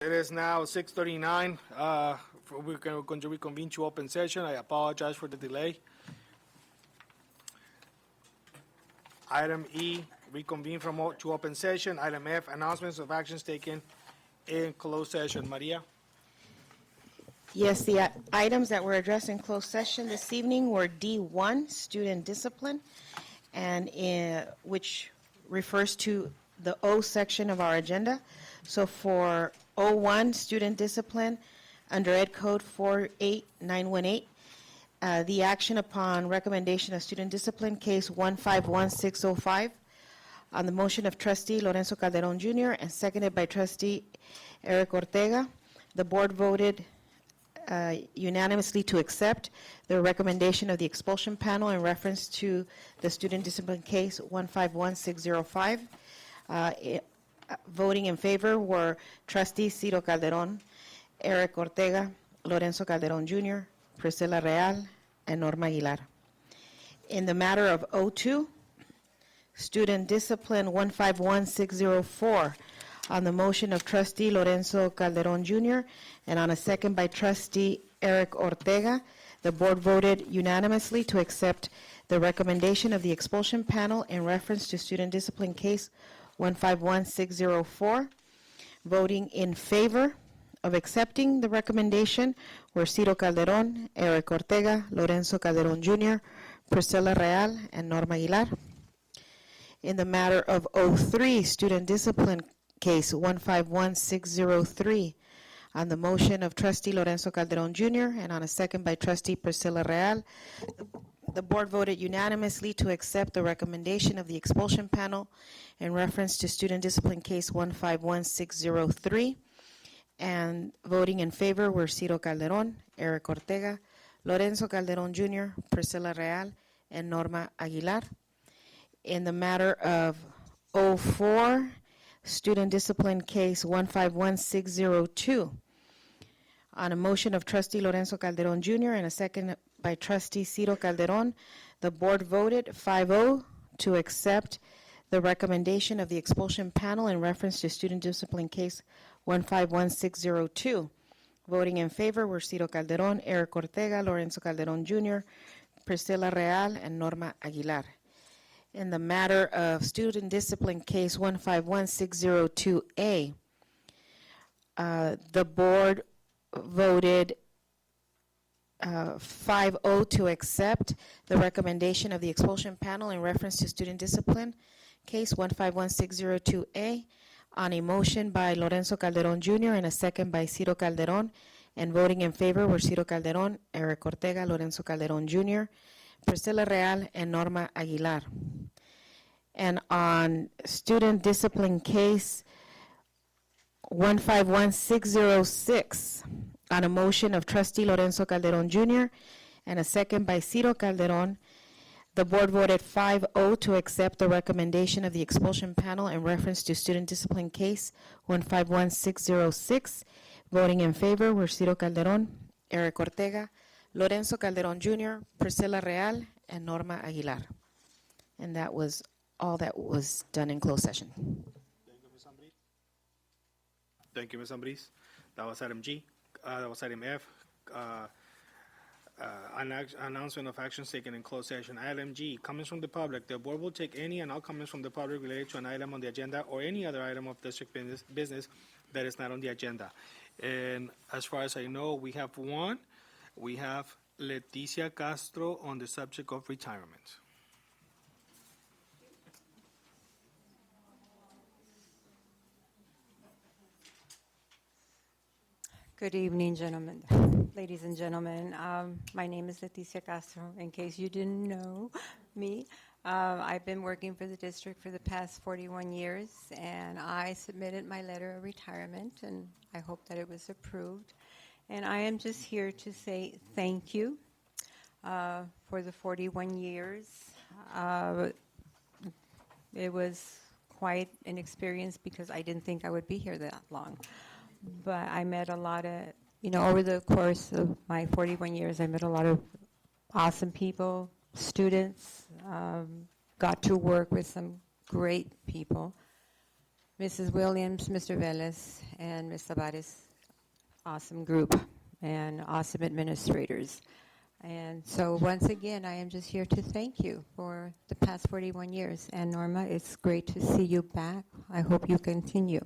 It is now 6:39. We're going to reconvene to open session. I apologize for the delay. Item E, reconvene to open session. Item F, announcements of actions taken in closed session. Maria? Yes, the items that were addressed in closed session this evening were D1, student discipline, and which refers to the O section of our agenda. So for O1, student discipline, under Ed Code 48918, the action upon recommendation of student discipline, case 151605, on the motion of trustee Lorenzo Calderon Jr. and seconded by trustee Eric Ortega, the board voted unanimously to accept the recommendation of the expulsion panel in reference to the student discipline case 151605. Voting in favor were trustee Ciro Calderon, Eric Ortega, Lorenzo Calderon Jr., Priscilla Real, and Norma Aguilar. In the matter of O2, student discipline 151604, on the motion of trustee Lorenzo Calderon Jr. and on a second by trustee Eric Ortega, the board voted unanimously to accept the recommendation of the expulsion panel in reference to student discipline case 151604. Voting in favor of accepting the recommendation were Ciro Calderon, Eric Ortega, Lorenzo Calderon Jr., Priscilla Real, and Norma Aguilar. In the matter of O3, student discipline case 151603, on the motion of trustee Lorenzo Calderon Jr. and on a second by trustee Priscilla Real, the board voted unanimously to accept the recommendation of the expulsion panel in reference to student discipline case 151603. And voting in favor were Ciro Calderon, Eric Ortega, Lorenzo Calderon Jr., Priscilla Real, and Norma Aguilar. In the matter of O4, student discipline case 151602, on a motion of trustee Lorenzo Calderon Jr. and a second by trustee Ciro Calderon, the board voted 5-0 to accept the recommendation of the expulsion panel in reference to student discipline case 151602. Voting in favor were Ciro Calderon, Eric Ortega, Lorenzo Calderon Jr., Priscilla Real, and Norma Aguilar. In the matter of student discipline case 151602A, the board voted 5-0 to accept the recommendation of the expulsion panel in reference to student discipline case 151602A on a motion by Lorenzo Calderon Jr. and a second by Ciro Calderon, and voting in favor were Ciro Calderon, Eric Ortega, Lorenzo Calderon Jr., Priscilla Real, and Norma Aguilar. And on student discipline case 151606, on a motion of trustee Lorenzo Calderon Jr. and a second by Ciro Calderon, the board voted 5-0 to accept the recommendation of the expulsion panel in reference to student discipline case 151606. Voting in favor were Ciro Calderon, Eric Ortega, Lorenzo Calderon Jr., Priscilla Real, and Norma Aguilar. And that was all that was done in closed session. Thank you, Ms. Ambris. Thank you, Ms. Ambris. That was item G. That was item F. Announcement of actions taken in closed session. Item G, comments from the public. The board will take any and all comments from the public related to an item on the agenda or any other item of district business that is not on the agenda. And as far as I know, we have one. We have Leticia Castro on the subject of retirement. Good evening, gentlemen, ladies and gentlemen. My name is Leticia Castro. In case you didn't know me, I've been working for the district for the past 41 years, and I submitted my letter of retirement, and I hope that it was approved. And I am just here to say thank you for the 41 years. It was quite an experience because I didn't think I would be here that long. But I met a lot of, over the course of my 41 years, I met a lot of awesome people, students, got to work with some great people. Mrs. Williams, Mr. Velez, and Ms. Tavares. Awesome group and awesome administrators. And so once again, I am just here to thank you for the past 41 years. And Norma, it's great to see you back. I hope you continue.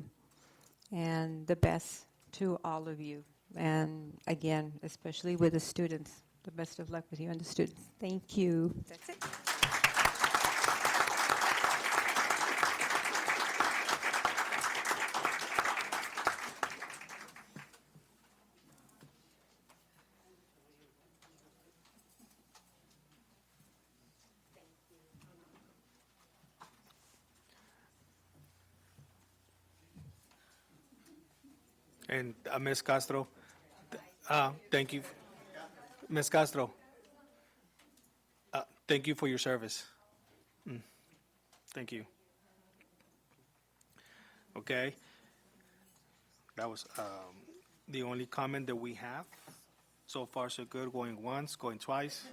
And the best to all of you. And again, especially with the students, the best of luck with you and the students. Thank you. That's it. And Ms. Castro, thank you. Ms. Castro, thank you for your service. Thank you. Okay. That was the only comment that we have. So far, so good. Going once, going twice.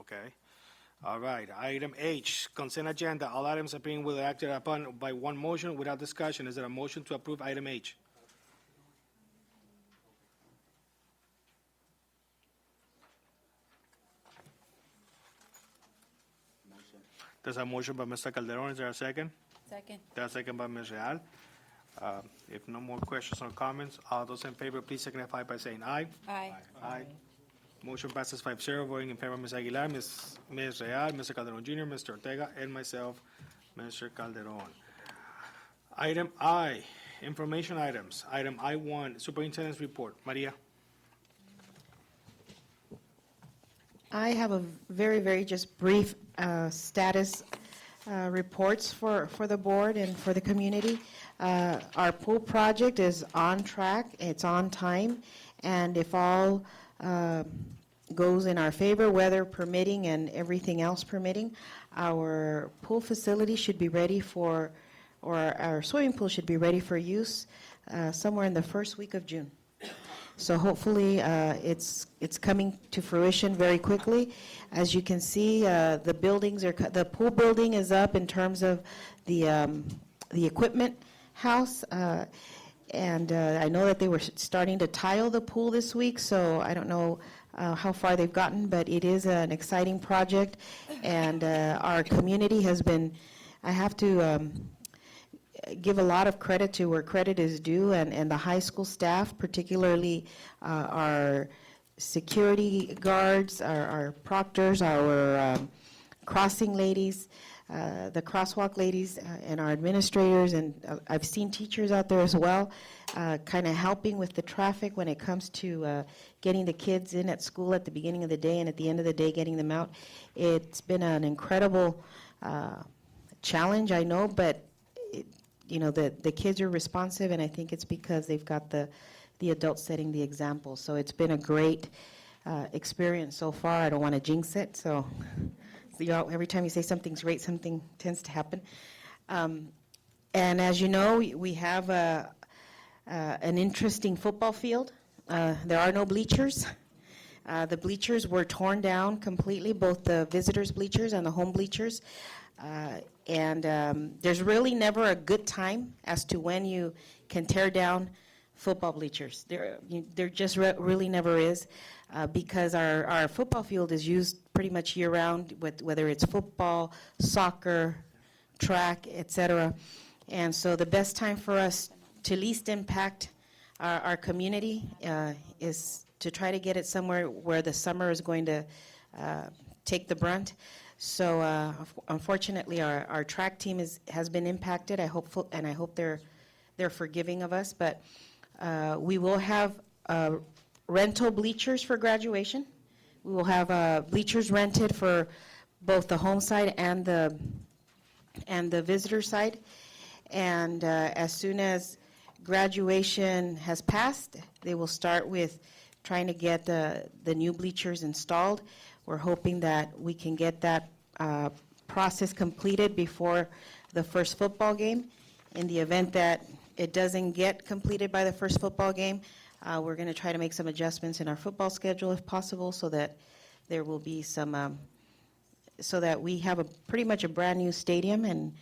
Okay. All right. Item H, consent agenda. All items are being will be acted upon by one motion without discussion. Is there a motion to approve item H? There's a motion by Mr. Calderon. Is there a second? Second. There's a second by Ms. Real. If no more questions or comments, all those in favor, please signify by saying aye. Aye. Aye. Motion passes 5-0, voting in favor, Ms. Aguilar, Ms. Real, Mr. Calderon Jr., Mr. Ortega, and myself, Mr. Calderon. Item I, information items. Item I-1, Superintendent's Report. Maria. I have a very, very just brief status reports for the board and for the community. Our pool project is on track, it's on time, and if all goes in our favor, weather permitting and everything else permitting, our pool facility should be ready for, or our swimming pool should be ready for use somewhere in the first week of June. So hopefully it's coming to fruition very quickly. As you can see, the buildings are, the pool building is up in terms of the equipment house. And I know that they were starting to tile the pool this week, so I don't know how far they've gotten, but it is an exciting project. And our community has been, I have to give a lot of credit to where credit is due, and the high school staff, particularly our security guards, our proctors, our crossing ladies, the crosswalk ladies, and our administrators, and I've seen teachers out there as well, kind of helping with the traffic when it comes to getting the kids in at school at the beginning of the day and at the end of the day getting them out. It's been an incredible challenge, I know, but the kids are responsive, and I think it's because they've got the adults setting the example. So it's been a great experience so far. I don't want to jinx it, so every time you say something's great, something tends to happen. And as you know, we have an interesting football field. There are no bleachers. The bleachers were torn down completely, both the visitors' bleachers and the home bleachers. And there's really never a good time as to when you can tear down football bleachers. There just really never is, because our football field is used pretty much year-round, whether it's football, soccer, track, etc. And so the best time for us to least impact our community is to try to get it somewhere where the summer is going to take the brunt. So unfortunately, our track team has been impacted. I hope they're forgiving of us. But we will have rental bleachers for graduation. We will have bleachers rented for both the home side and the visitor side. And as soon as graduation has passed, they will start with trying to get the new bleachers installed. We're hoping that we can get that process completed before the first football game. In the event that it doesn't get completed by the first football game, we're going to try to make some adjustments in our football schedule if possible, so that there will be some so that we have pretty much a brand-new stadium, and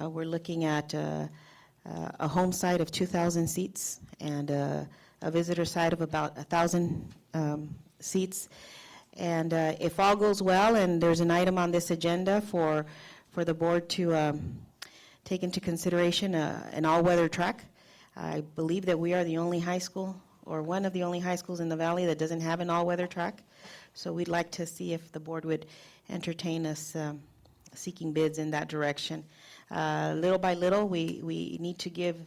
we're looking at a home side of 2,000 seats and a visitor side of about 1,000 seats. And if all goes well, and there's an item on this agenda for the board to take into consideration an all-weather track, I believe that we are the only high school, or one of the only high schools in the valley that doesn't have an all-weather track. So we'd like to see if the board would entertain us seeking bids in that direction. Little by little, we need to give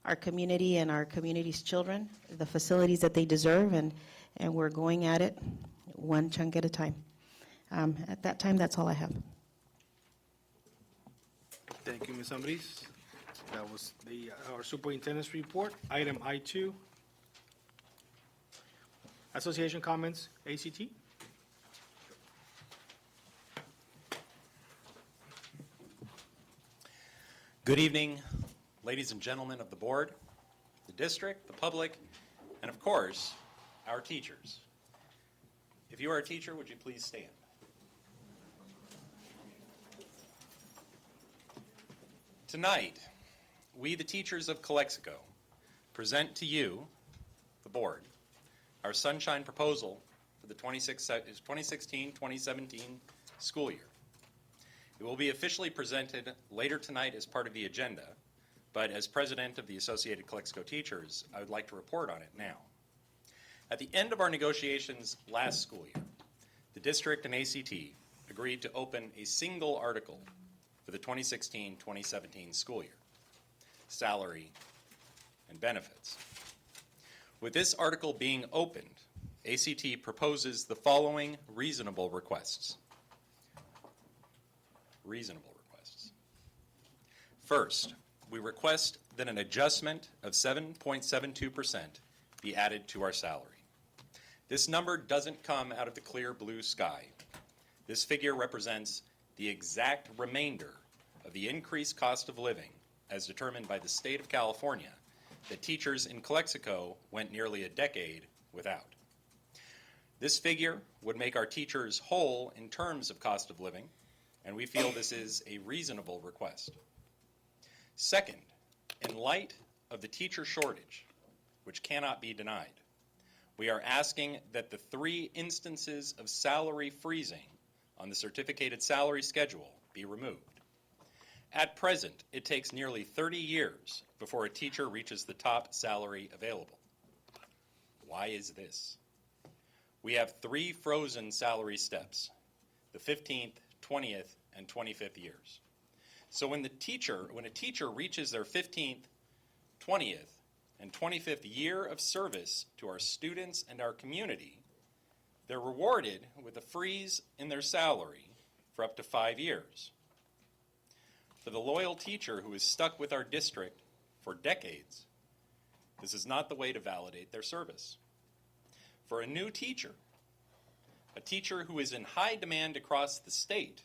our community and our community's children the facilities that they deserve, and we're going at it one chunk at a time. At that time, that's all I have. Thank you, Ms. Ambriz. That was our superintendent's report. Item I2. Association comments, ACT. Good evening, ladies and gentlemen of the board, the district, the public, and of course, our teachers. If you are a teacher, would you please stand? Tonight, we, the teachers of Calexico, present to you, the board, our sunshine proposal for the 2016-2017 school year. It will be officially presented later tonight as part of the agenda, but as president of the Associated Calexico Teachers, I would like to report on it now. At the end of our negotiations last school year, the district and ACT agreed to open a single article for the 2016-2017 school year: salary and benefits. With this article being opened, ACT proposes the following reasonable requests. First, we request that an adjustment of 7.72% be added to our salary. This number doesn't come out of the clear blue sky. This figure represents the exact remainder of the increased cost of living as determined by the state of California that teachers in Calexico went nearly a decade without. This figure would make our teachers whole in terms of cost of living, and we feel this is a reasonable request. Second, in light of the teacher shortage, which cannot be denied, we are asking that the 3 instances of salary freezing on the certificated salary schedule be removed. At present, it takes nearly 30 years before a teacher reaches the top salary available. Why is this? We have 3 frozen salary steps: the 15th, 20th, and 25th years. So when a teacher reaches their 15th, 20th, and 25th year of service to our students and our community, they're rewarded with a freeze in their salary for up to 5 years. For the loyal teacher who is stuck with our district for decades, this is not the way to validate their service. For a new teacher, a teacher who is in high demand across the state,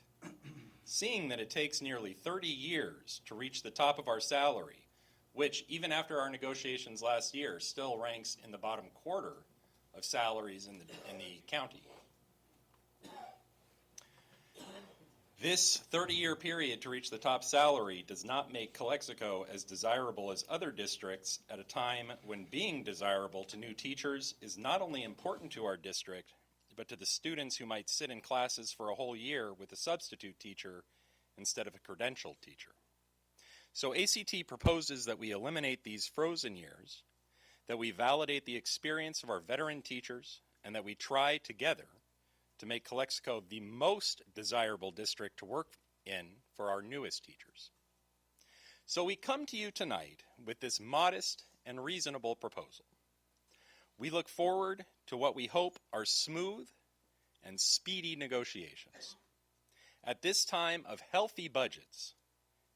seeing that it takes nearly 30 years to reach the top of our salary, which, even after our negotiations last year, still ranks in the bottom quarter of salaries in the county. This 30-year period to reach the top salary does not make Calexico as desirable as other districts at a time when being desirable to new teachers is not only important to our district, but to the students who might sit in classes for a whole year with a substitute teacher instead of a credentialed teacher. So ACT proposes that we eliminate these frozen years, that we validate the experience of our veteran teachers, and that we try together to make Calexico the most desirable district to work in for our newest teachers. So we come to you tonight with this modest and reasonable proposal. We look forward to what we hope are smooth and speedy negotiations. At this time of healthy budgets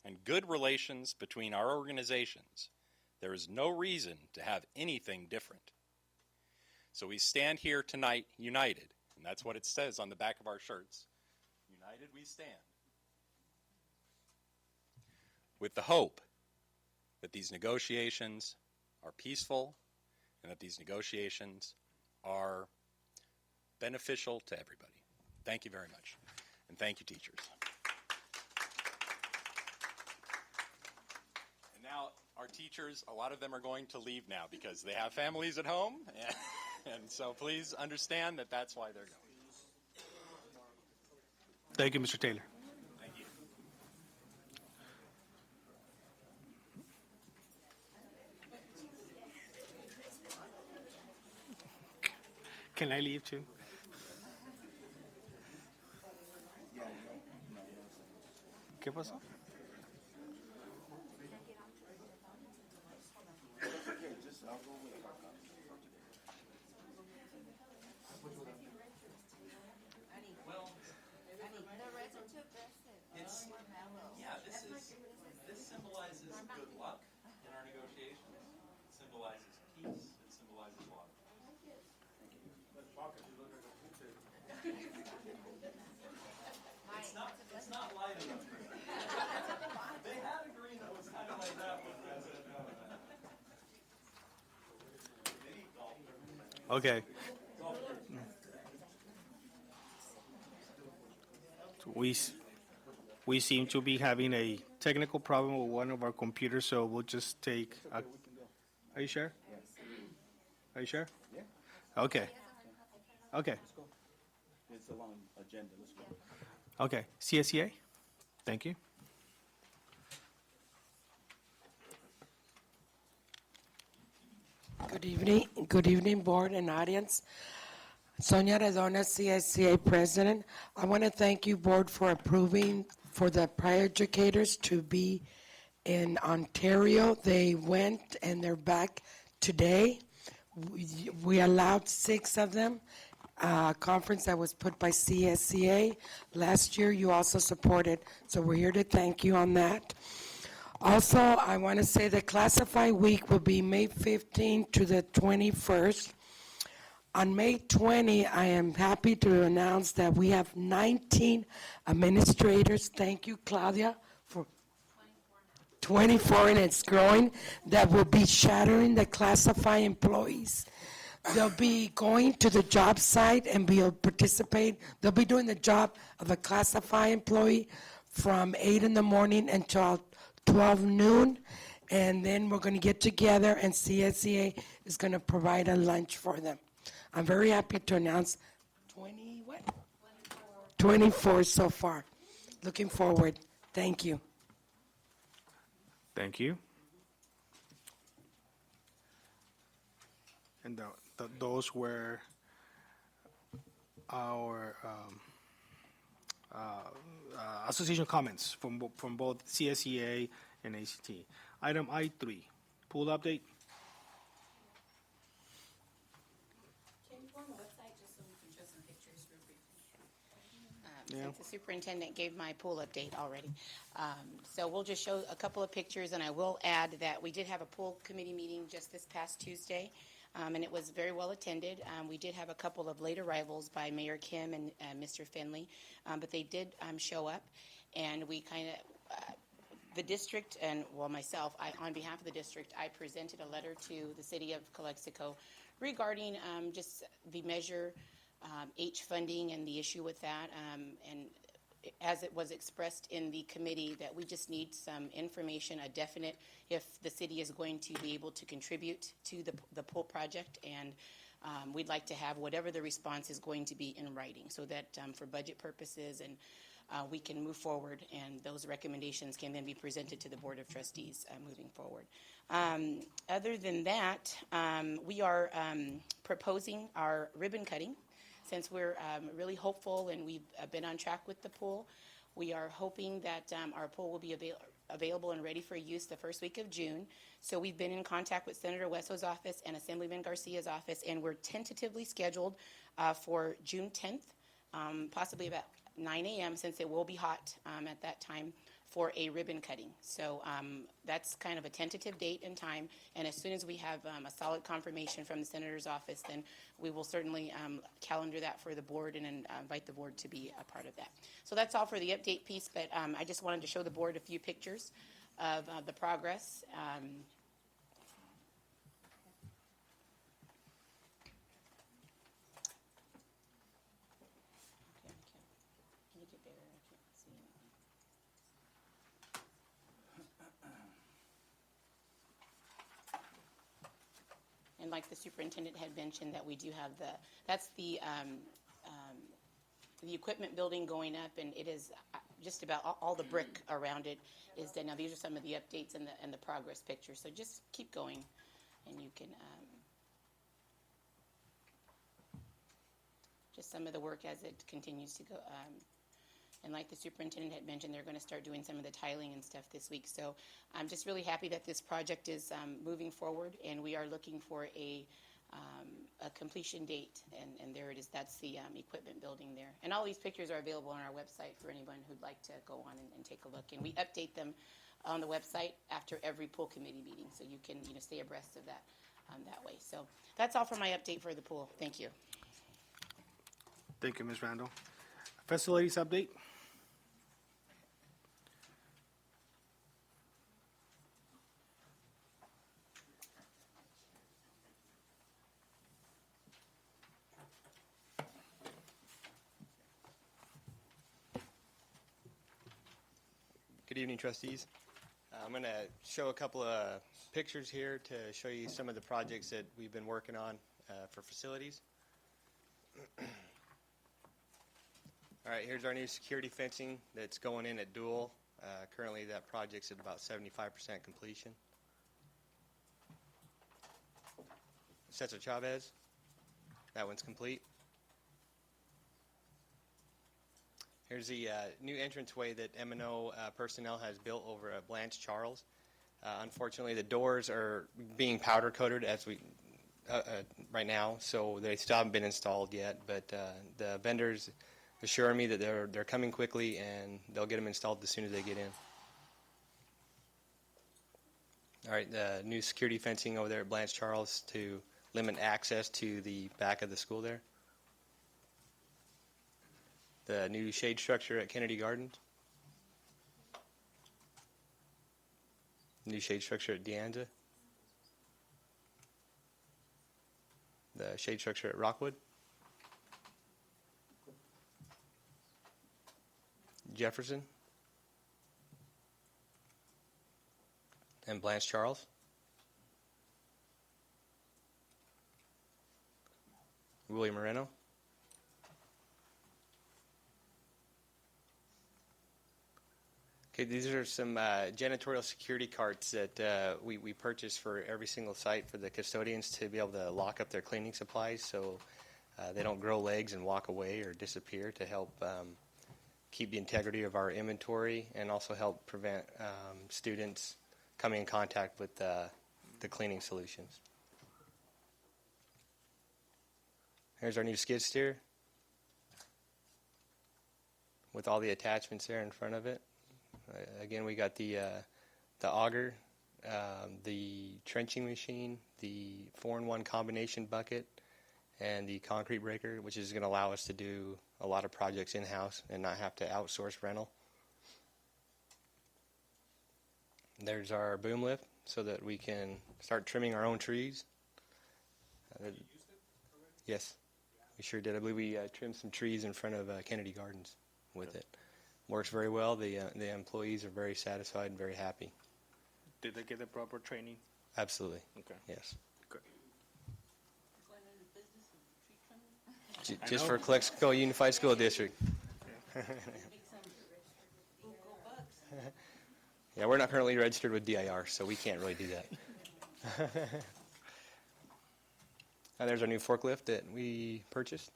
and good relations between our organizations, there is no reason to have anything different. So we stand here tonight united, and that's what it says on the back of our shirts. United we stand. With the hope that these negotiations are peaceful and that these negotiations are beneficial to everybody. Thank you very much. And thank you, teachers. And now our teachers, a lot of them are going to leave now because they have families at home. And so please understand that that's why they're going. Thank you, Mr. Taylor. Thank you. Can I leave too? ¿Qué pasó? This symbolizes good luck in our negotiations. It symbolizes peace. It symbolizes water. It's not light enough. They had a green that was kind of like that one. Okay. We seem to be having a technical problem with one of our computers, so we'll just take a... Are you sure? Are you sure? Yeah. Okay. Okay. It's a long agenda. Let's go. Okay. CSEA? Thank you. Good evening, board and audience. Sonia Redona, CSCA President. I want to thank you, board, for approving for the prior educators to be in Ontario. They went and they're back today. We allowed 6 of them. A conference that was put by CSCA. Last year, you also supported, so we're here to thank you on that. Also, I want to say that Classify Week will be May 15 to the 21st. On May 20, I am happy to announce that we have 19 administrators. Thank you, Claudia, for 24, and it's growing, that will be shadowing the Classify employees. They'll be going to the job site and participate. They'll be doing the job of a Classify employee from 8 in the morning until 12 noon, and then we're going to get together and CSCA is going to provide a lunch for them. I'm very happy to announce 24 so far. Looking forward. Thank you. Thank you. And those were our association comments from both CSEA and ACT. Item I3, pool update. Can you go on the website just so we can show some pictures real briefly? Yeah. Since the superintendent gave my pool update already. So we'll just show a couple of pictures, and I will add that we did have a pool committee meeting just this past Tuesday, and it was very well attended. We did have a couple of late arrivals by Mayor Kim and Mr. Finley, but they did show up, and we kind of, the district and, well, myself, on behalf of the district, I presented a letter to the city of Calexico regarding just the Measure H funding and the issue with that, and as it was expressed in the committee, that we just need some information, a definite, if the city is going to be able to contribute to the pool project, and we'd like to have whatever the response is going to be in writing, so that for budget purposes and we can move forward, and those recommendations can then be presented to the Board of Trustees moving forward. Other than that, we are proposing our ribbon cutting. Since we're really hopeful and we've been on track with the pool, we are hoping that our pool will be available and ready for use the first week of June. So we've been in contact with Senator Wesso's office and Assemblyman Garcia's office, and we're tentatively scheduled for June 10th, possibly about 9 a.m., since it will be hot at that time, for a ribbon cutting. So that's kind of a tentative date and time, and as soon as we have a solid confirmation from the Senator's office, then we will certainly calendar that for the board and invite the board to be a part of that. So that's all for the update piece, but I just wanted to show the board a few pictures of the progress. Can you get better? like the superintendent had mentioned, that we do have that's the equipment building going up, and it is just about all the brick around it is done. Now, these are some of the updates and the progress pictures, so just keep going, and you can, just some of the work as it continues to go. And like the superintendent had mentioned, they're going to start doing some of the tiling and stuff this week. So I'm just really happy that this project is moving forward, and we are looking for a completion date. And there it is. That's the equipment building there. And all these pictures are available on our website for anyone who'd like to go on and take a look. And we update them on the website after every pool committee meeting, so you can stay abreast of that that way. So that's all for my update for the pool. Thank you. Thank you, Ms. Randall. Facilities update. Good evening, trustees. I'm going to show a couple of pictures here to show you some of the projects that we've been working on for facilities. All right, here's our new security fencing that's going in at Dual. Currently, that project's at about 75% completion. Cesar Chavez, that one's complete. Here's the new entranceway that M&O personnel has built over at Blanche Charles. Unfortunately, the doors are being powder coated as we right now, so they still haven't been installed yet. But the vendors assure me that they're coming quickly and they'll get them installed as soon as they get in. All right, the new security fencing over there at Blanche Charles to limit access to the back of the school there. The new shade structure at Kennedy Gardens. New shade structure at De Anza. The shade structure at Rockwood. Jefferson. And Blanche Charles. William Moreno. Okay, these are some janitorial security carts that we purchased for every single site for the custodians to be able to lock up their cleaning supplies so they don't grow legs and walk away or disappear, to help keep the integrity of our inventory and also help prevent students coming in contact with the cleaning solutions. Here's our new skid steer with all the attachments there in front of it. Again, we got the auger, the trenching machine, the 4-in-1 combination bucket, and the concrete breaker, which is going to allow us to do a lot of projects in-house and not have to outsource rental. There's our boom lift so that we can start trimming our own trees. Yes, we sure did. I believe we trimmed some trees in front of Kennedy Gardens with it. Works very well. The employees are very satisfied and very happy. Did they get the proper training? Absolutely. Okay. Yes. Good. Just for Calexico Unified School District. Yeah, we're not currently registered with DIR, so we can't really do that. And there's our new forklift that we purchased.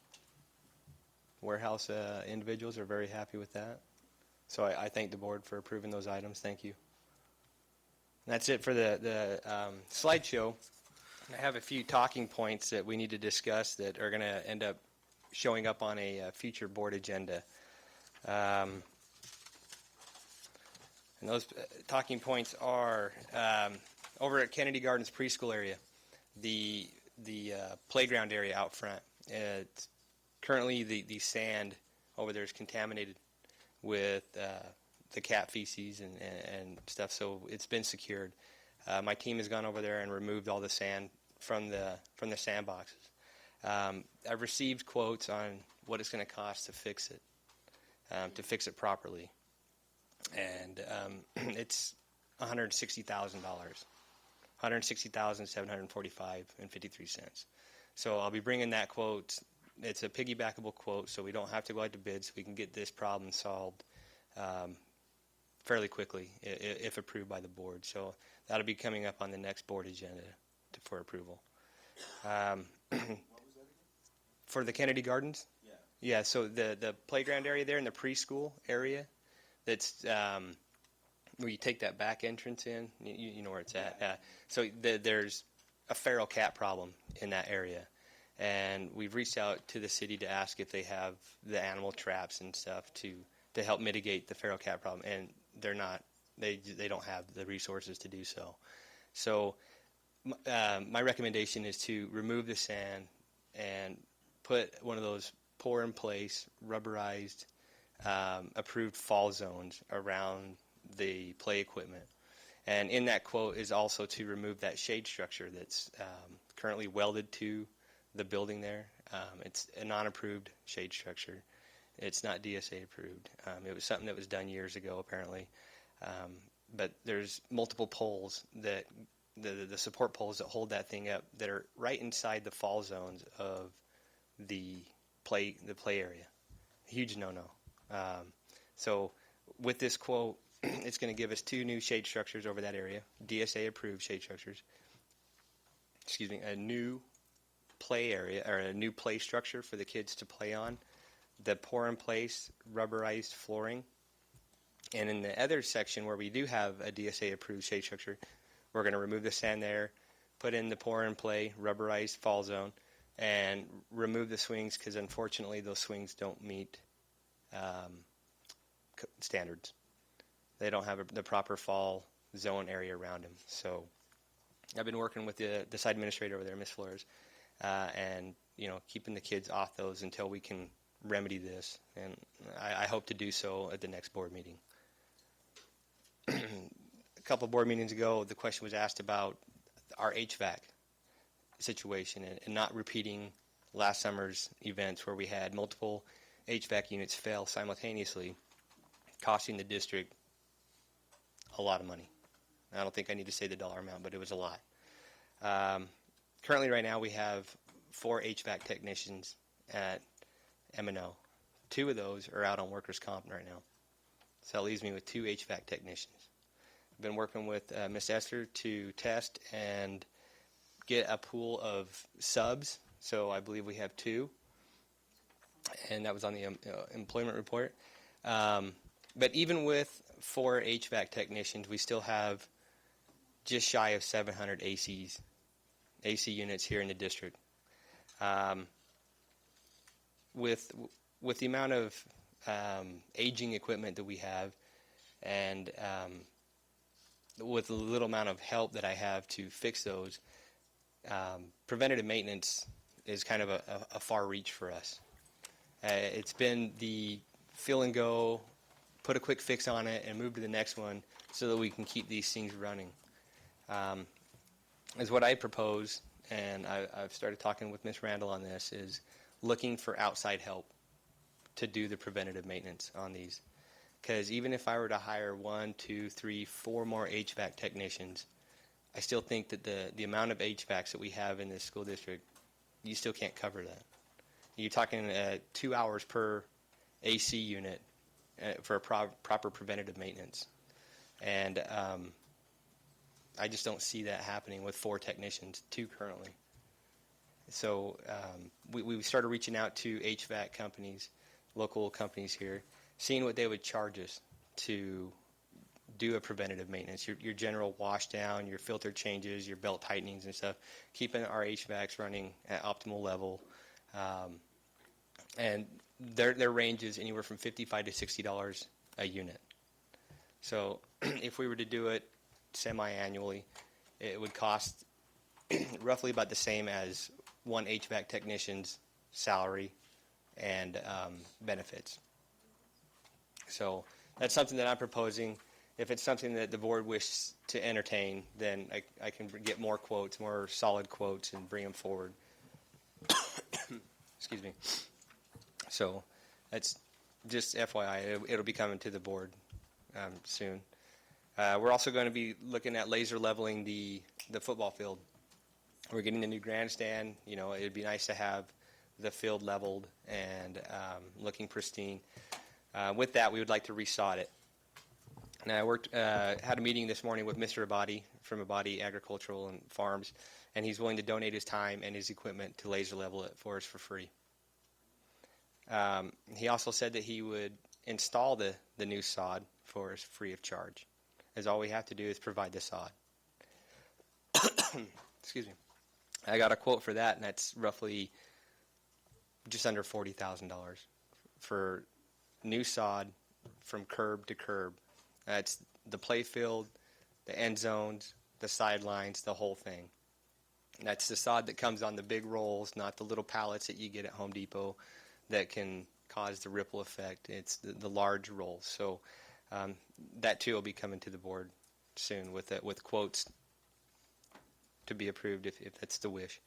Warehouse individuals are very happy with that. So I thank the board for approving those items. Thank you. And that's it for the slideshow. I have a few talking points that we need to discuss that are going to end up showing up on a future board agenda. And those talking points are over at Kennedy Gardens preschool area, the playground area out front. It's currently the sand over there is contaminated with the cat feces and stuff, so it's been secured. My team has gone over there and removed all the sand from the sandboxes. I've received quotes on what it's going to cost to fix it properly, and it's $160,000, $160,745.53. So I'll be bringing that quote. It's a piggybackable quote, so we don't have to go out to bid, so we can get this problem solved fairly quickly if approved by the board. So that'll be coming up on the next board agenda for approval. For the Kennedy Gardens? Yeah. Yeah, so the playground area there in the preschool area, that's where you take that back entrance in, you know where it's at. So there's a feral cat problem in that area. And we've reached out to the city to ask if they have the animal traps and stuff to help mitigate the feral cat problem. And they're not, they don't have the resources to do so. So my recommendation is to remove the sand and put one of those pour-in-place, rubberized, approved fall zones around the play equipment. And in that quote is also to remove that shade structure that's currently welded to the building there. It's a non-approved shade structure. It's not DSA approved. It was something that was done years ago, apparently. But there's multiple poles that the support poles that hold that thing up that are right inside the fall zones of the play area. Huge no-no. So with this quote, it's going to give us 2 new shade structures over that area, DSA approved shade structures. Excuse me, a new play area or a new play structure for the kids to play on, the pour-in-place rubberized flooring. And in the other section where we do have a DSA approved shade structure, we're going to remove the sand there, put in the pour-in-play rubberized fall zone, and remove the swings because unfortunately those swings don't meet standards. They don't have the proper fall zone area around them. So I've been working with the site administrator over there, Ms. Flores, and keeping the kids off those until we can remedy this. And I hope to do so at the next board meeting. A couple of board meetings ago, the question was asked about our HVAC situation and not repeating last summer's events where we had multiple HVAC units fail simultaneously, costing the district a lot of money. I don't think I need to say the dollar amount, but it was a lot. Currently, right now, we have 4 HVAC technicians at M&O. 2 of those are out on workers' comp right now. So that leaves me with 2 HVAC technicians. I've been working with Miss Esther to test and get a pool of subs. So I believe we have 2. And that was on the employment report. But even with 4 HVAC technicians, we still have just shy of 700 AC units here in the district. With the amount of aging equipment that we have, and with the little amount of help that I have to fix those, preventative maintenance is kind of a far reach for us. It's been the fill and go, put a quick fix on it, and move to the next one so that we can keep these things running. Is what I propose, and I've started talking with Ms. Randall on this, is looking for outside help to do the preventative maintenance on these. Because even if I were to hire 1, 2, 3, 4 more HVAC technicians, I still think that the amount of HVACs that we have in this school district, you still can't cover that. You're talking 2 hours per AC unit for a proper preventative maintenance. And I just don't see that happening with 4 technicians, 2 currently. So we started reaching out to HVAC companies, local companies here, seeing what they would charge us to do a preventative maintenance, your general wash down, your filter changes, your belt tightenings and stuff, keeping our HVACs running at optimal level. And their range is anywhere from $55 to $60 a unit. So if we were to do it semi-annually, it would cost roughly about the same as 1 HVAC technician's salary and benefits. So that's something that I'm proposing. If it's something that the board wishes to entertain, then I can get more quotes, more solid quotes, and bring them forward. Excuse me. So that's just FYI. It'll be coming to the board soon. We're also going to be looking at laser leveling the football field. We're getting a new grandstand. You know, it'd be nice to have the field leveled and looking pristine. With that, we would like to resod it. Now, I had a meeting this morning with Mr. Abadi from Abadi Agricultural and Farms, and he's willing to donate his time and his equipment to laser level it for us for free. He also said that he would install the new sod for us free of charge, as all we have to do is provide the sod. Excuse me. I got a quote for that, and that's roughly just under $40,000 for new sod from curb to curb. That's the play field, the end zones, the sidelines, the whole thing. And that's the sod that comes on the big rolls, not the little pallets that you get at Home Depot that can cause the ripple effect. It's the large rolls. So that too will be coming to the board soon with quotes to be approved if that's the wish.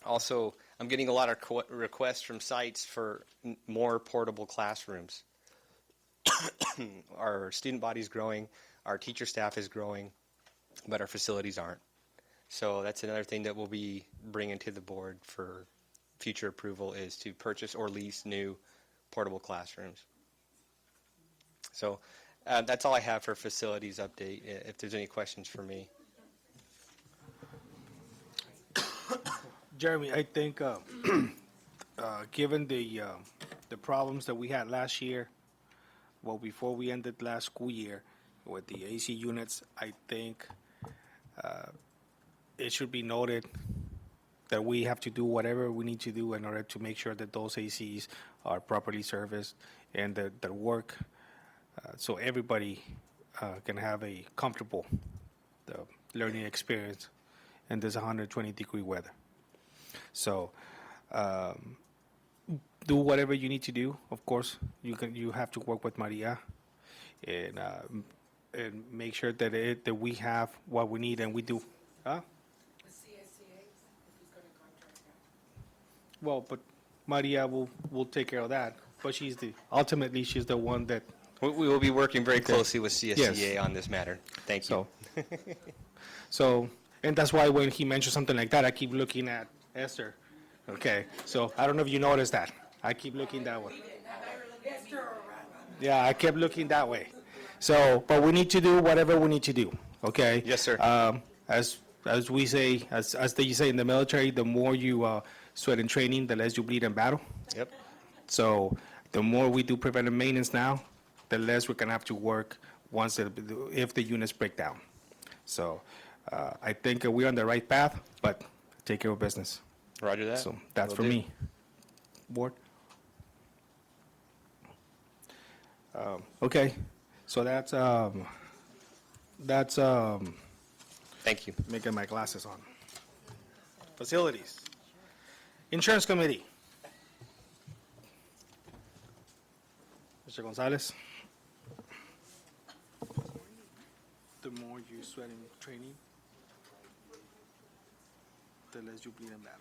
Also, I'm getting a lot of requests from sites for more portable classrooms. Our student body is growing, our teacher staff is growing, but our facilities aren't. So that's another thing that we'll be bringing to the board for future approval, is to purchase or lease new portable classrooms. So that's all I have for facilities update. If there's any questions for me. Jeremy, I think given the problems that we had last year, well, before we ended last school year with the AC units, I think it should be noted that we have to do whatever we need to do in order to make sure that those ACs are properly serviced and that work so everybody can have a comfortable learning experience in this 120-degree weather. So do whatever you need to do. Of course, you have to work with Maria and make sure that we have what we need, and we do. Huh? The CSCA, who's going to contract that? Well, but Maria will take care of that. But ultimately she's the one that. We will be working very closely with CSCA Yes. on this matter. Thank you. So, and that's why when he mentions something like that, I keep looking at Esther. Okay, so I don't know if you noticed that. I keep looking that way. Yeah, I kept looking that way. So, but we need to do whatever we need to do. Okay. Yes, sir. As we say, as they say in the military, the more you sweat in training, the less you bleed in battle. Yep. So, the more we do preventive maintenance now, the less we're gonna have to work if the units break down. So, I think we're on the right path, but take care of business. Roger that. So that's Will for do. me. Board. Okay, so that's Thank you. making my glasses on. Facilities. Insurance Committee. Mr. Gonzalez. The more you sweat in training, the less you bleed in battle.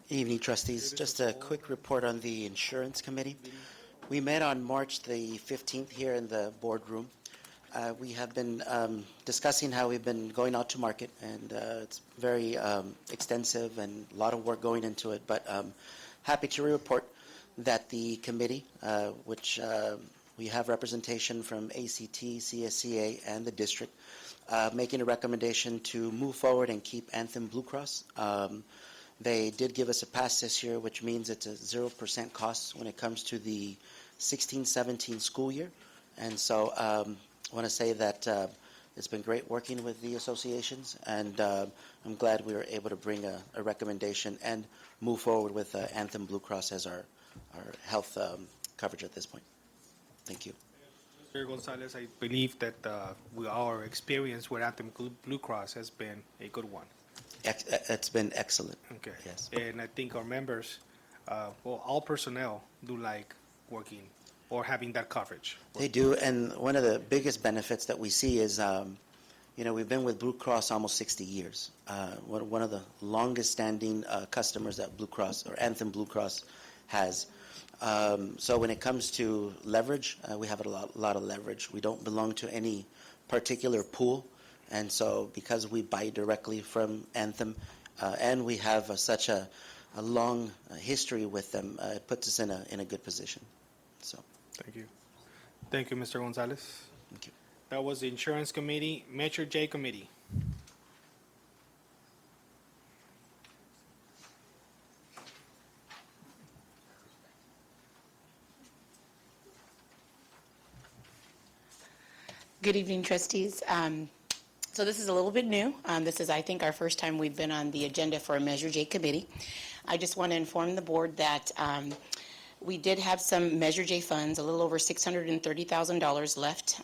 Evening, trustees. Just a quick report on the Insurance Committee. We met on March the 15th here in the boardroom. We have been discussing how we've been going out to market, and it's very extensive and a lot of work going into it. But happy to report that the committee, which we have representation from ACT, CSCA, and the district, making a recommendation to move forward and keep Anthem Blue Cross. They did give us a pass this year, which means it's a 0% cost when it comes to the 16-17 school year. And so I want to say that it's been great working with the associations, and I'm glad we were able to bring a recommendation and move forward with Anthem Blue Cross as our health coverage at this point. Thank you. Mr. Gonzalez, I believe that our experience with Anthem Blue Cross has been a good one. It's been excellent. Okay. Yes. And I think our members, all personnel do like working or having that coverage. They do, and one of the biggest benefits that we see is, we've been with Blue Cross almost 60 years. One of the longest-standing customers that Blue Cross or Anthem Blue Cross has. So when it comes to leverage, we have a lot of leverage. We don't belong to any particular pool, and so because we buy directly from Anthem, and we have such a long history with them, it puts us in a good position. So, Thank you. Thank you, Mr. Gonzalez. thank you. That was the Insurance Committee. Metro J Committee. Good evening, trustees. So this is a little bit new. This is, I think, our first time we've been on the agenda for a Measure J committee. I just want to inform the board that we did have some Measure J funds, a little over $630,000 left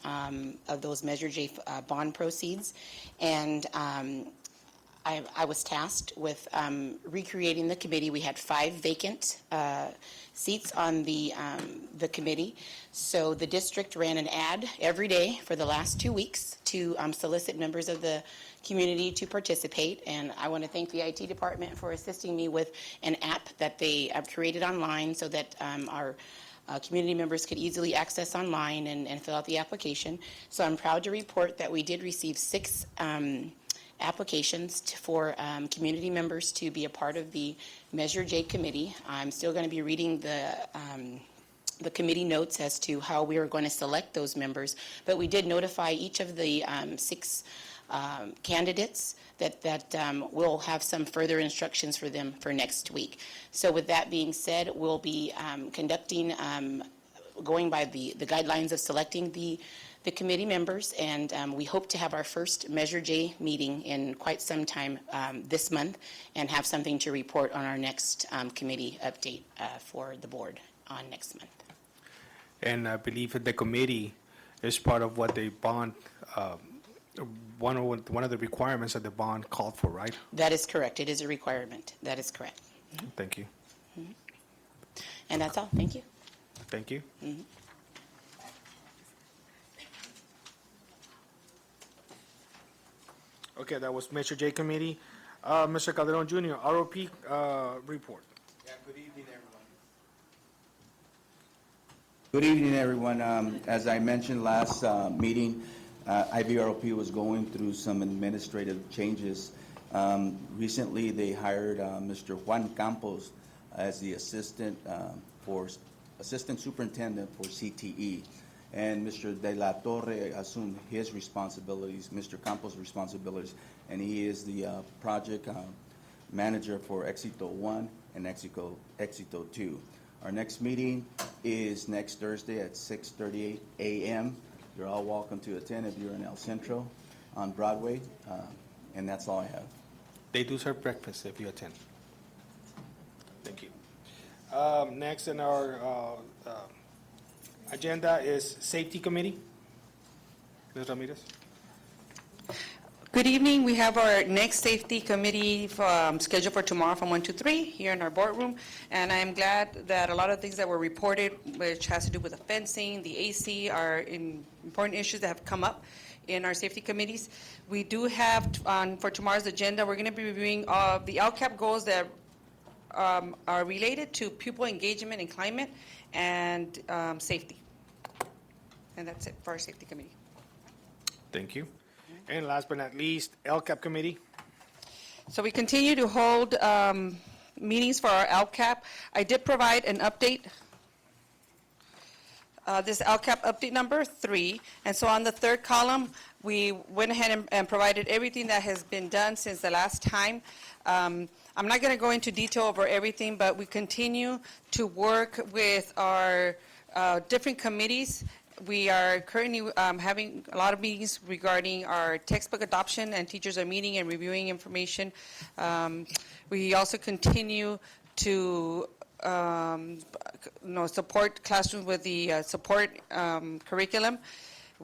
of those Measure J bond proceeds. And I was tasked with recreating the committee. We had 5 vacant seats on the committee. So the district ran an ad every day for the last 2 weeks to solicit members of the community to participate. And I want to thank the IT department for assisting me with an app that they created online so that our community members could easily access online and fill out the application. So I'm proud to report that we did receive 6 applications for community members to be a part of the Measure J committee. I'm still going to be reading the committee notes as to how we are going to select those members, but we did notify each of the 6 candidates that we'll have some further instructions for them for next week. So with that being said, we'll be conducting, going by the guidelines of selecting the committee members, and we hope to have our first Measure J meeting in quite some time this month and have something to report on our next committee update for the board on next month. And I believe that the committee is part of what the bond, one of the requirements that the bond called for, right? That is correct. It is a requirement. That is correct. Thank you. And that's all. Thank you. Thank you. Okay, that was Metro J Committee. Mr. Calderon Jr., ROP report. Yeah, good evening, everyone. Good evening, everyone. As I mentioned last meeting, IVROP was going through some administrative changes. Recently, they hired Mr. Juan Campos as the assistant superintendent for CTE, and Mr. De La Torre assumed his responsibilities, Mr. Campos' responsibilities, and he is the project manager for Éxito 1 and Éxito 2. Our next meeting is next Thursday at 6:38 a.m. You're all welcome to attend if you're in El Centro on Broadway, and that's all I have. They do serve breakfast if you attend. Thank you. Next in our agenda is Safety Committee. Ms. Ramirez. Good evening. We have our next safety committee scheduled for tomorrow from 1 to 3 here in our boardroom. And I am glad that a lot of things that were reported, which has to do with the fencing, the AC, are important issues that have come up in our safety committees. We do have, for tomorrow's agenda, we're going to be reviewing the LCAP goals that are related to pupil engagement in climate and safety. And that's it for our safety committee. Thank you. And last but not least, LCAP Committee. So we continue to hold meetings for our LCAP. I did provide an update, this LCAP update number 3. And so on the third column, we went ahead and provided everything that has been done since the last time. I'm not going to go into detail over everything, but we continue to work with our different committees. We are currently having a lot of meetings regarding our textbook adoption, and teachers are meeting and reviewing information. We also continue to support classrooms with the support curriculum.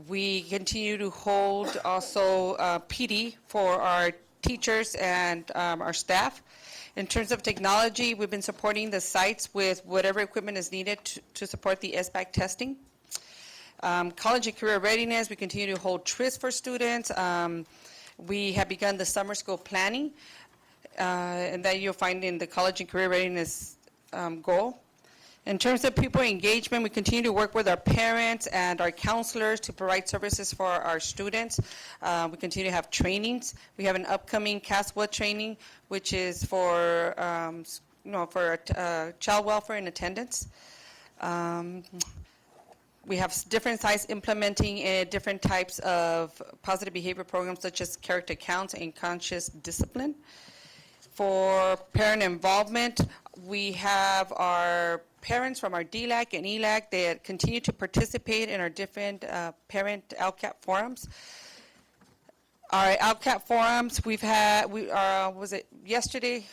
We continue to hold also PD for our teachers and our staff. In terms of technology, we've been supporting the sites with whatever equipment is needed to support the SBAC testing. College and career readiness, we continue to hold TRIS for students. We have begun the summer school planning, and that you'll find in the college and career readiness goal. In terms of pupil engagement, we continue to work with our parents and our counselors to provide services for our students. We continue to have trainings. We have an upcoming CASWA training, which is for, child welfare and attendance. We have different sites implementing different types of positive behavior programs, such as character counts and conscious discipline. For parent involvement, we have our parents from our DLAC and ELAC that continue to participate in our different parent LCAP forums. Our LCAP forums, we've had, was it yesterday?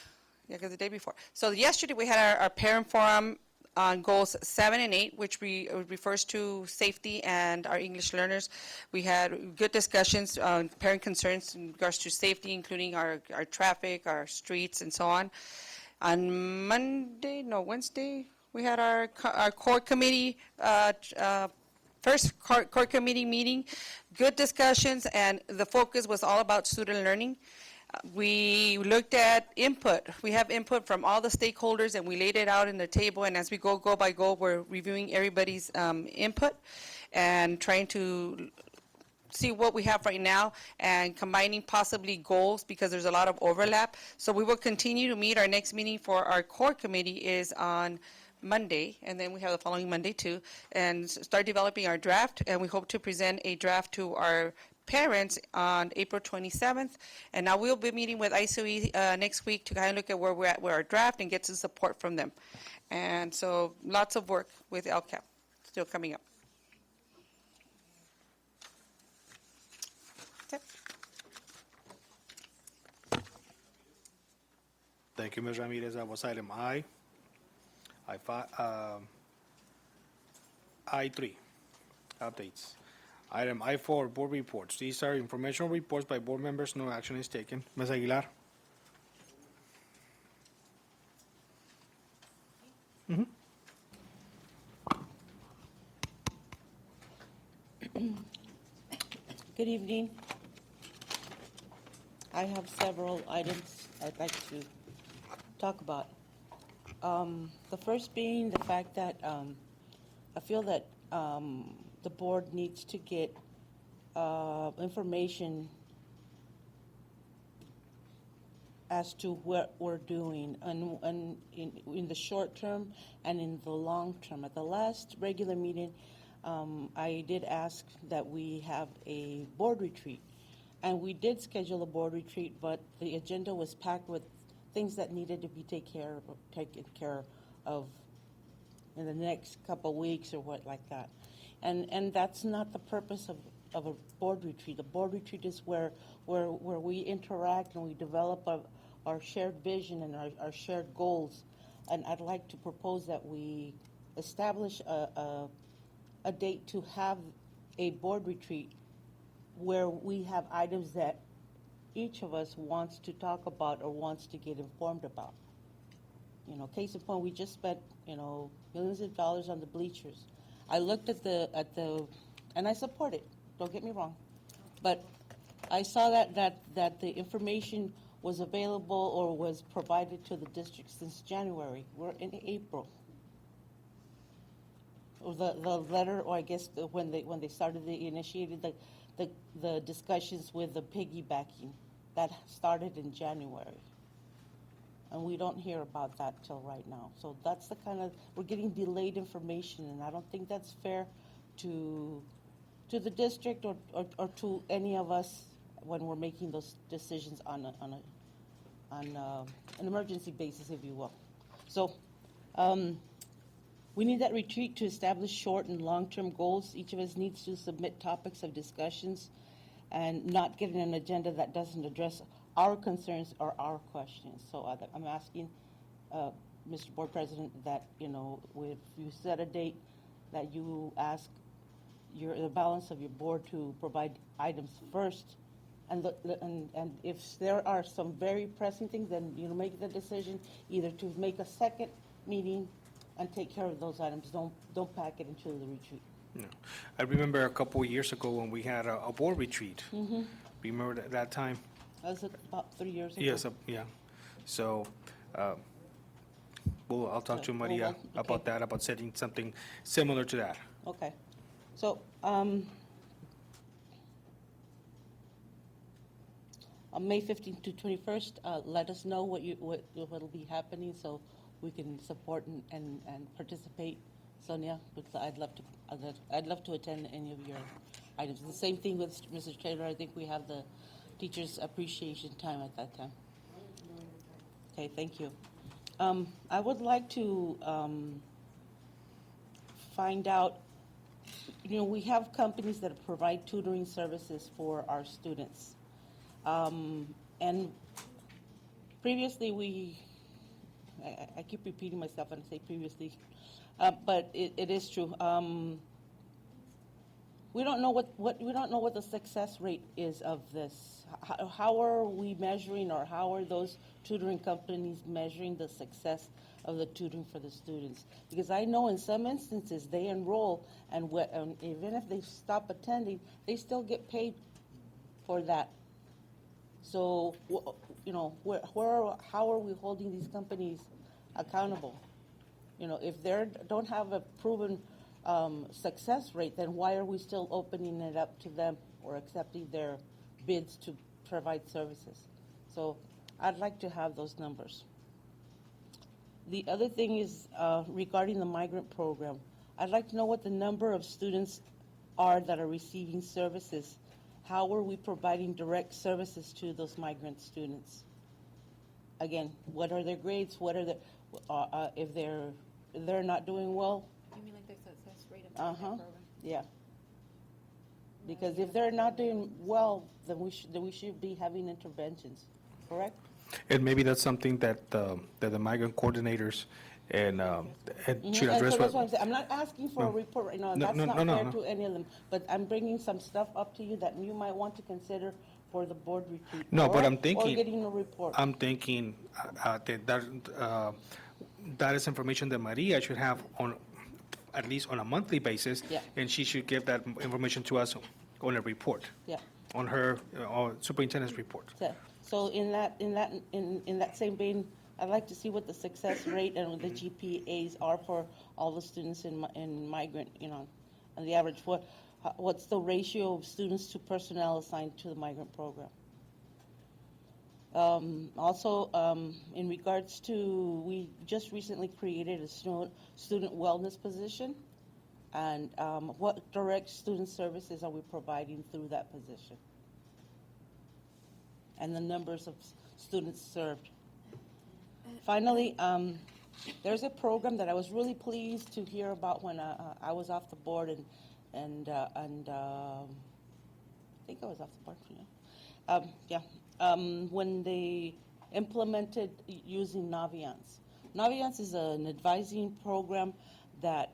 Yeah, because the day before. So yesterday we had our parent forum on goals 7 and 8, which refers to safety and our English learners. We had good discussions on parent concerns in regards to safety, including our traffic, our streets, and so on. On Wednesday, we had our core committee, first core committee meeting, good discussions, and the focus was all about student learning. We looked at input. We have input from all the stakeholders, and we laid it out in the table, and as we go by goal, we're reviewing everybody's input and trying to see what we have right now and combining possibly goals because there's a lot of overlap. So we will continue to meet. Our next meeting for our core committee is on Monday, and then we have the following Monday too, and start developing our draft, and we hope to present a draft to our parents on April 27th. And now we'll be meeting with ISOE next week to kind of look at where we're at with our draft and get some support from them. And so lots of work with LCAP still coming up. Thank you, Ms. Ramirez. That was item I. I3, updates. Item I4, board reports. These are informational reports by board members. No action is taken. Ms. Aguilar. Good evening. I have several items I'd like to talk about. The first being the fact that I feel that the board needs to get information as to what we're doing and in the short term and in the long term. At the last regular meeting, I did ask that we have a board retreat, and we did schedule a board retreat, but the agenda was packed with things that needed to be taken care of in the next couple of weeks or what like that. And that's not the purpose of a board retreat. A board retreat is where we interact and we develop our shared vision and our shared goals. And I'd like to propose that we establish a date to have a board retreat where we have items that each of us wants to talk about or wants to get informed about. You know, case in point, we just spent, millions of dollars on the bleachers. I looked at the, and I support it, don't get me wrong, but I saw that the information was available or was provided to the district since January. We're in April. Or the letter, or I guess when they started, they initiated the discussions with the piggybacking. That started in January. And we don't hear about that till right now. So that's the kind of, we're getting delayed information, and I don't think that's fair to the district or to any of us when we're making those decisions on an emergency basis, if you will. So we need that retreat to establish short and long-term goals. Each of us needs to submit topics of discussions and not get an agenda that doesn't address our concerns or our questions. So I'm asking, Mr. Board President, that, if you set a date, that you ask the balance of your board to provide items first. And if there are some very pressing things, then make the decision either to make a second meeting and take care of those items. Don't pack it into the retreat. No. I remember a couple of years ago when we had a board retreat. Mm-hmm. Remember that time? That was about 3 years ago. Yes, yeah. So I'll talk to Oh, Maria well, okay. about that, about setting something similar to that. Okay. So, on May 15th to 21st, let us know what'll be happening so we can support and participate. Sonia, I'd love to attend any of your items. The same thing with Mrs. Taylor. I think we have the teachers' appreciation time at that time. Okay, thank you. I would like to find out, we have companies that provide tutoring services for our students. And previously I keep repeating myself when I say previously, but it is true. We don't know what the success rate is of this. How are we measuring, or how are those tutoring companies measuring the success of the tutoring for the students? Because I know in some instances they enroll, and even if they stop attending, they still get paid for that. So, how are we holding these companies accountable? If they don't have a proven success rate, then why are we still opening it up to them or accepting their bids to provide services? So, I'd like to have those numbers. The other thing is regarding the migrant program. I'd like to know what the number of students are that are receiving services. How are we providing direct services to those migrant students? Again, what are their grades? What are if they're not doing well? You mean like the success rate of the program? Yeah. Because if they're not doing well, then we should be having interventions, correct? And maybe that's something that the migrant coordinators and should And address. so that's what I'm saying. I'm not asking for a report right now. That's not fair no. to any of them. But I'm bringing some stuff up to you that you might want to consider for the board retreat. No, but I'm or thinking. getting a report. I'm thinking that is information that Maria should have on, at least on a monthly basis. Yeah. And she should give that information to us on a report. Yeah. On her superintendent's report. So in that same vein, I'd like to see what the success rate and the GPAs are for all the students in migrant, and the average. What's the ratio of students to personnel assigned to the migrant program? Also, in regards to, we just recently created a student wellness position, and what direct student services are we providing through that position? And the numbers of students served. Finally, there's a program that I was really pleased to hear about when I was off the board, and I think I was off the board. When they implemented using Naviance. Naviance is an advising program that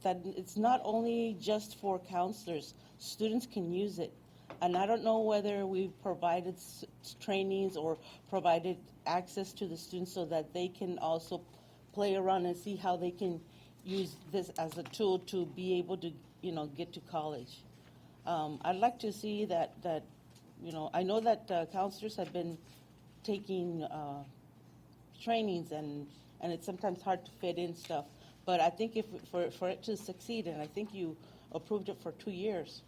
it's not only just for counselors. Students can use it. And I don't know whether we've provided trainings or provided access to the students so that they can also play around and see how they can use this as a tool to be able to, get to college. I'd like to see that I know that counselors have been taking trainings, and it's sometimes hard to fit in stuff. But I think for it to succeed, and I think you approved it for 2 years,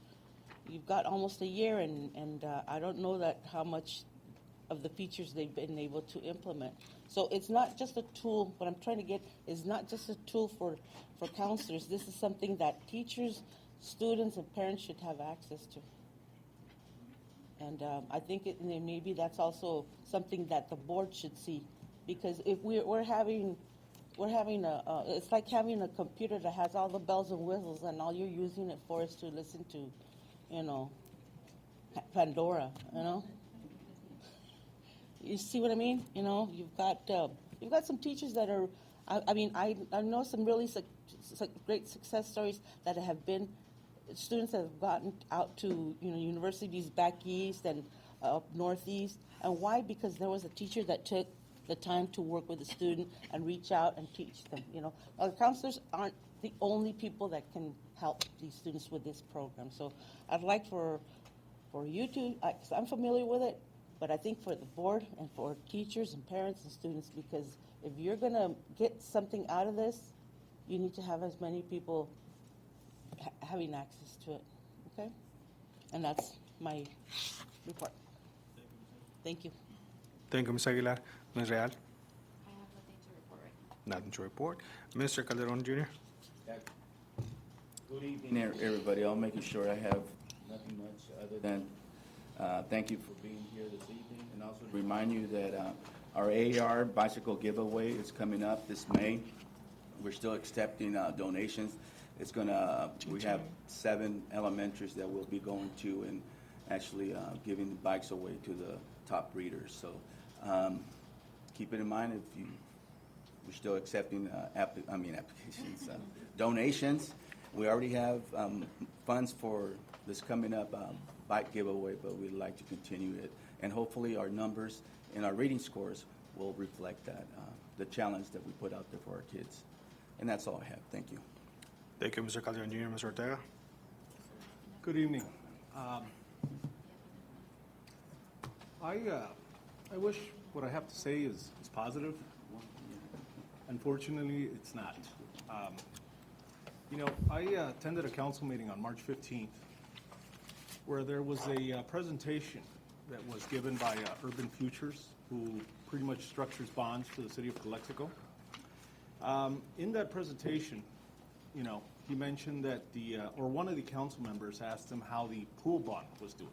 you've got almost a year, and I don't know that how much of the features they've been able to implement. So it's not just a tool. What I'm trying to get is not just a tool for counselors. This is something that teachers, students, and parents should have access to. And I think maybe that's also something that the board should see, because if we're having it's like having a computer that has all the bells and whistles, and all you're using it for is to listen to, Pandora. You see what I mean? You've got some teachers that are. I know some really great success stories that have been students that have gotten out to universities back east and up northeast. And why? Because there was a teacher that took the time to work with the student and reach out and teach them. Counselors aren't the only people that can help these students with this program. So I'd like for you to, because I'm familiar with it, but I think for the board and for teachers and parents and students, because if you're going to get something out of this, you need to have as many people having access to it, okay? And that's my report. Thank you. Thank you, Ms. Aguilar. Ms. Real? I have nothing to report right now. Nothing to report. Mr. Calderon Jr.? Good evening, everybody. I'll make it short. I have nothing much other than thank you for being here this evening, and also remind you that our AR bicycle giveaway is coming up this May. We're still accepting donations. It's gonna, we have 7 elementaries that we'll be going to and actually giving the bikes away to the top breeders. So keep it in mind if we're still accepting applications, donations. We already have funds for this coming up bike giveaway, but we'd like to continue it. And hopefully our numbers and our rating scores will reflect that, the challenge that we put out there for our kids. And that's all I have. Thank you. Thank you, Mr. Calderon Jr. Mr. Ortega? Good evening. I wish what I have to say is positive. Unfortunately, it's not. I attended a council meeting on March 15th where there was a presentation that was given by Urban Futures, who pretty much structures bonds for the city of Calexico. In that presentation, he mentioned that one of the council members asked him how the pool bond was doing,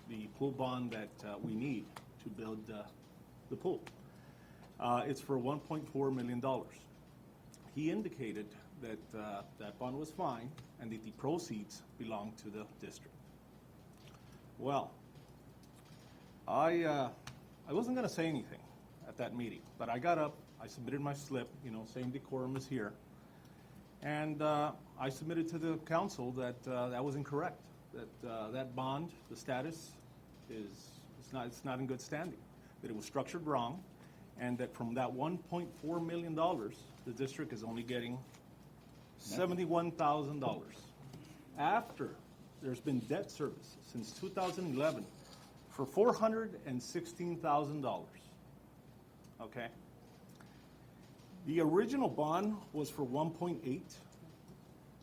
the pool bond that we need to build the pool. It's for $1.4 million. He indicated that that bond was fine and that the proceeds belonged to the district. Well, I wasn't going to say anything at that meeting, but I got up, I submitted my slip, saying decorum is here, and I submitted to the council that that was incorrect, that that bond, the status it's not in good standing, that it was structured wrong, and that from that $1.4 million, the district is only getting $71,000 after there's been debt service since 2011 for $416,000. Okay? The original bond was for 1.8,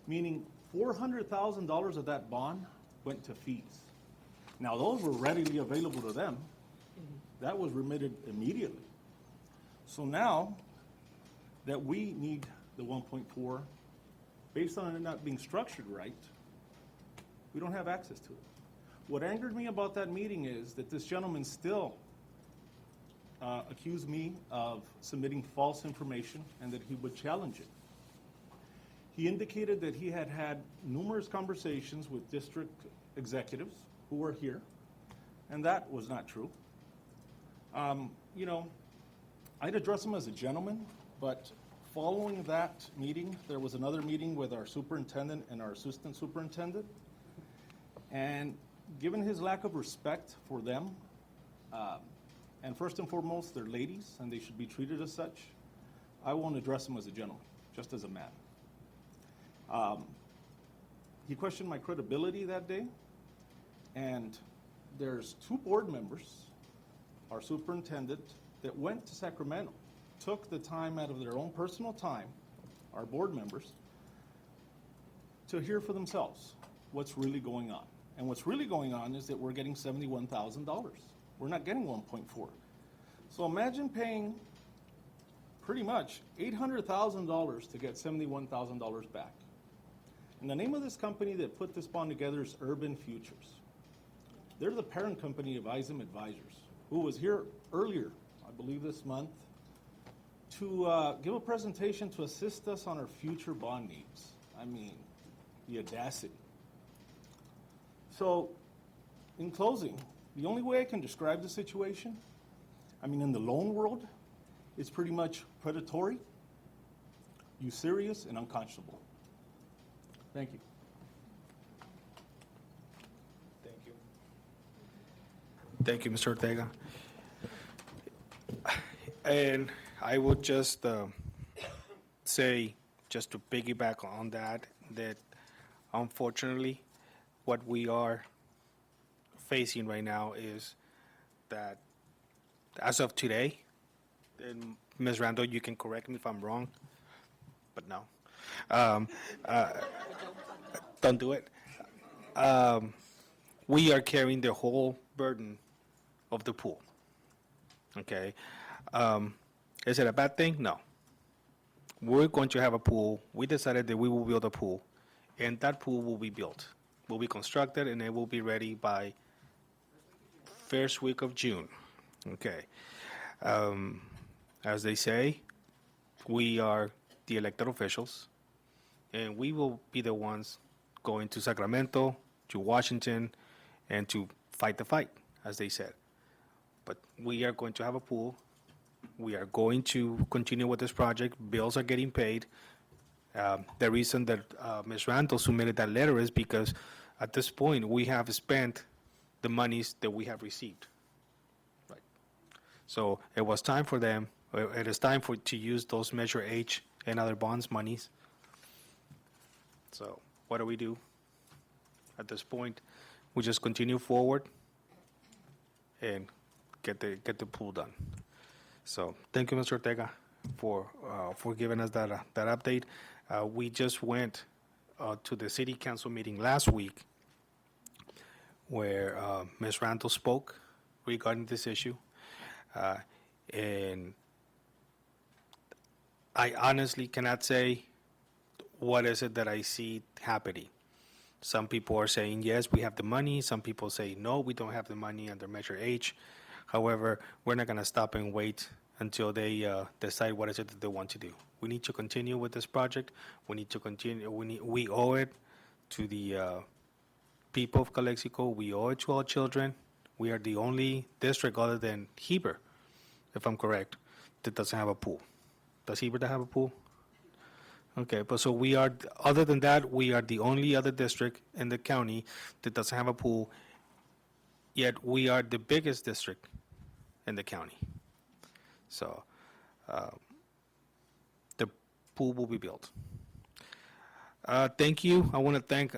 meaning $400,000 of that bond went to fees. Now, those were readily available to them. That was remitted immediately. So now that we need the 1.4, based on it not being structured right, we don't have access to it. What angered me about that meeting is that this gentleman still accused me of submitting false information and that he would challenge it. He indicated that he had had numerous conversations with district executives who were here, and that was not true. I'd address him as a gentleman, but following that meeting, there was another meeting with our superintendent and our assistant superintendent, and given his lack of respect for them, and first and foremost, they're ladies, and they should be treated as such, I won't address him as a gentleman, just as a man. He questioned my credibility that day, and there's 2 board members, our superintendent, that went to Sacramento, took the time out of their own personal time, our board members, to hear for themselves what's really going on. And what's really going on is that we're getting $71,000. We're not getting 1.4. So imagine paying pretty much $800,000 to get $71,000 back. And the name of this company that put this bond together is Urban Futures. They're the parent company of ISM Advisors, who was here earlier, I believe this month, to give a presentation to assist us on our future bond needs. I mean, the audacity. So, in closing, the only way I can describe the situation, in the loan world, it's pretty much predatory, usurious, and unconscionable. Thank you. Thank you. Thank you, Mr. Ortega. And I would just say, just to piggyback on that unfortunately, what we are facing right now is that as of today, and Ms. Randall, you can correct me if I'm wrong, but no. Um, uh, don't do it. We are carrying the whole burden of the pool. Okay. Is it a bad thing? No. We're going to have a pool. We decided that we will build a pool, and that pool will be built, will be constructed, and it will be ready by first week of June. Okay. As they say, we are the elected officials, and we will be the ones going to Sacramento, to Washington, and to fight the fight, as they said. But we are going to have a pool. We are going to continue with this project. Bills are getting paid. The reason that Ms. Randall submitted that letter is because at this point we have spent the monies that we have received. Right. So it was time for them. It is time to use those Measure H and other bonds monies. So what do we do? At this point, we just continue forward and get the pool done. So thank you, Mr. Ortega, for giving us that update. We just went to the city council meeting last week where Ms. Randall spoke regarding this issue, and I honestly cannot say what is it that I see happening. Some people are saying, yes, we have the money. Some people say, no, we don't have the money under Measure H. However, we're not going to stop and wait until they decide what is it that they want to do. We need to continue with this project. We need to continue. We owe it to the people of Calexico. We owe it to our children. We are the only district other than Heber, if I'm correct, that doesn't have a pool. Does Heber have a pool? Okay, but so we are, other than that, we are the only other district in the county that doesn't have a pool, yet we are the biggest district in the county. So the pool will be built. Thank you. I want to thank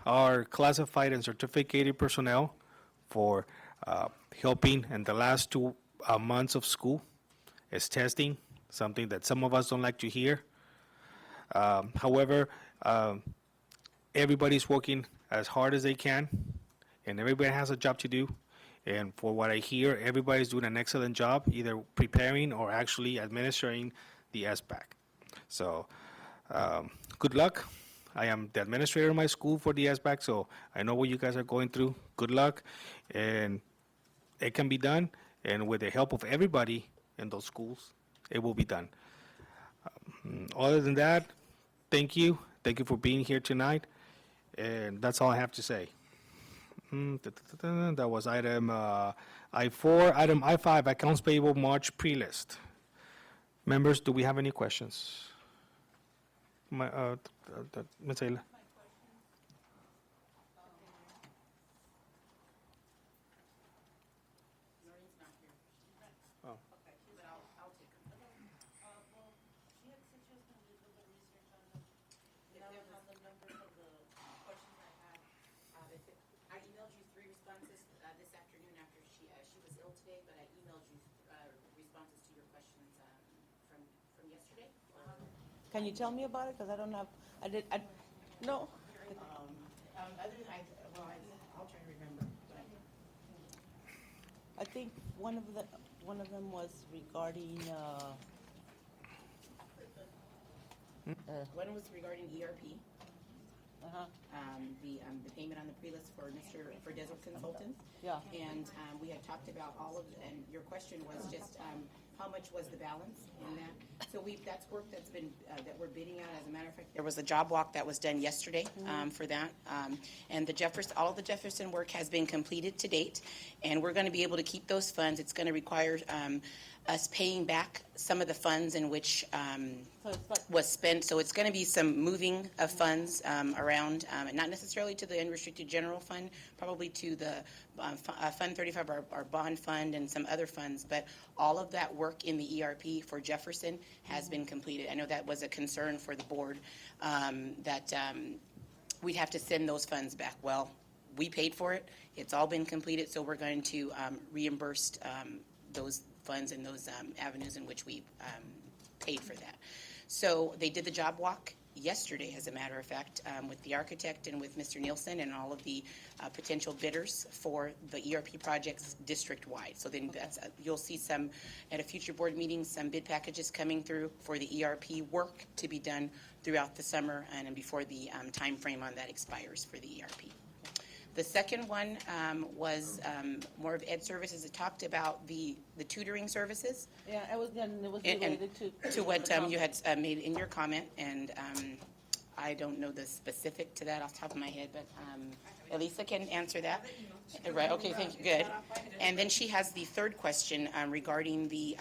our classified and certificated personnel for helping in the last 2 months of school. It's testing, something that some of us don't like to hear. However, everybody's working as hard as they can, and everybody has a job to do. And for what I hear, everybody's doing an excellent job, either preparing or actually administering the SBAC. So, good luck. I am the administrator of my school for the SBAC, so I know what you guys are going through. Good luck, and it can be done. And with the help of everybody in those schools, it will be done. Other than that, thank you. Thank you for being here tonight. And that's all I have to say. That was item I-4. Item I-5, accounts payable March pre-list. Members, do we have any questions? Ms. Ayla. I emailed you 3 responses this afternoon after she was ill today, but I emailed you responses to your questions from yesterday. Can you tell me about it? Because I don't have, no. I'll try to remember. I think one of them was regarding, One was regarding ERP, uh-huh, the payment on the pre-list for Desert Consultants. yeah. And we had talked about all of, and your question was just how much was the balance in that? So that's work that's been, that we're bidding out. As a matter of fact, there was a job walk that was done yesterday for that. And all of the Jefferson work has been completed to date, and we're going to be able to keep those funds. It's going to require us paying back some of the funds in which So it's like, was spent. So it's going to be some moving of funds around, not necessarily to the unrestricted general fund, probably to the Fund 35, our bond fund, and some other funds. But all of that work in the ERP for Jefferson has been completed. I know that was a concern for the board, that we'd have to send those funds back. Well, we paid for it. It's all been completed, so we're going to reimburse those funds and those avenues in which we paid for that. So they did the job walk yesterday, as a matter of fact, with the architect and with Mr. Nielsen and all of the potential bidders for the ERP projects district-wide. So then that's, you'll see some, at a future board meeting, some bid packages coming through for the ERP work to be done throughout the summer and before the time frame on that expires for the ERP. The second one was more of ed services. It talked about the tutoring services. Yeah, it was And related to what you had made in your comment, and I don't know the specific to that off the top of my head, but Elisa can answer that. Right, okay, thank you, good. And then she has the third question regarding the,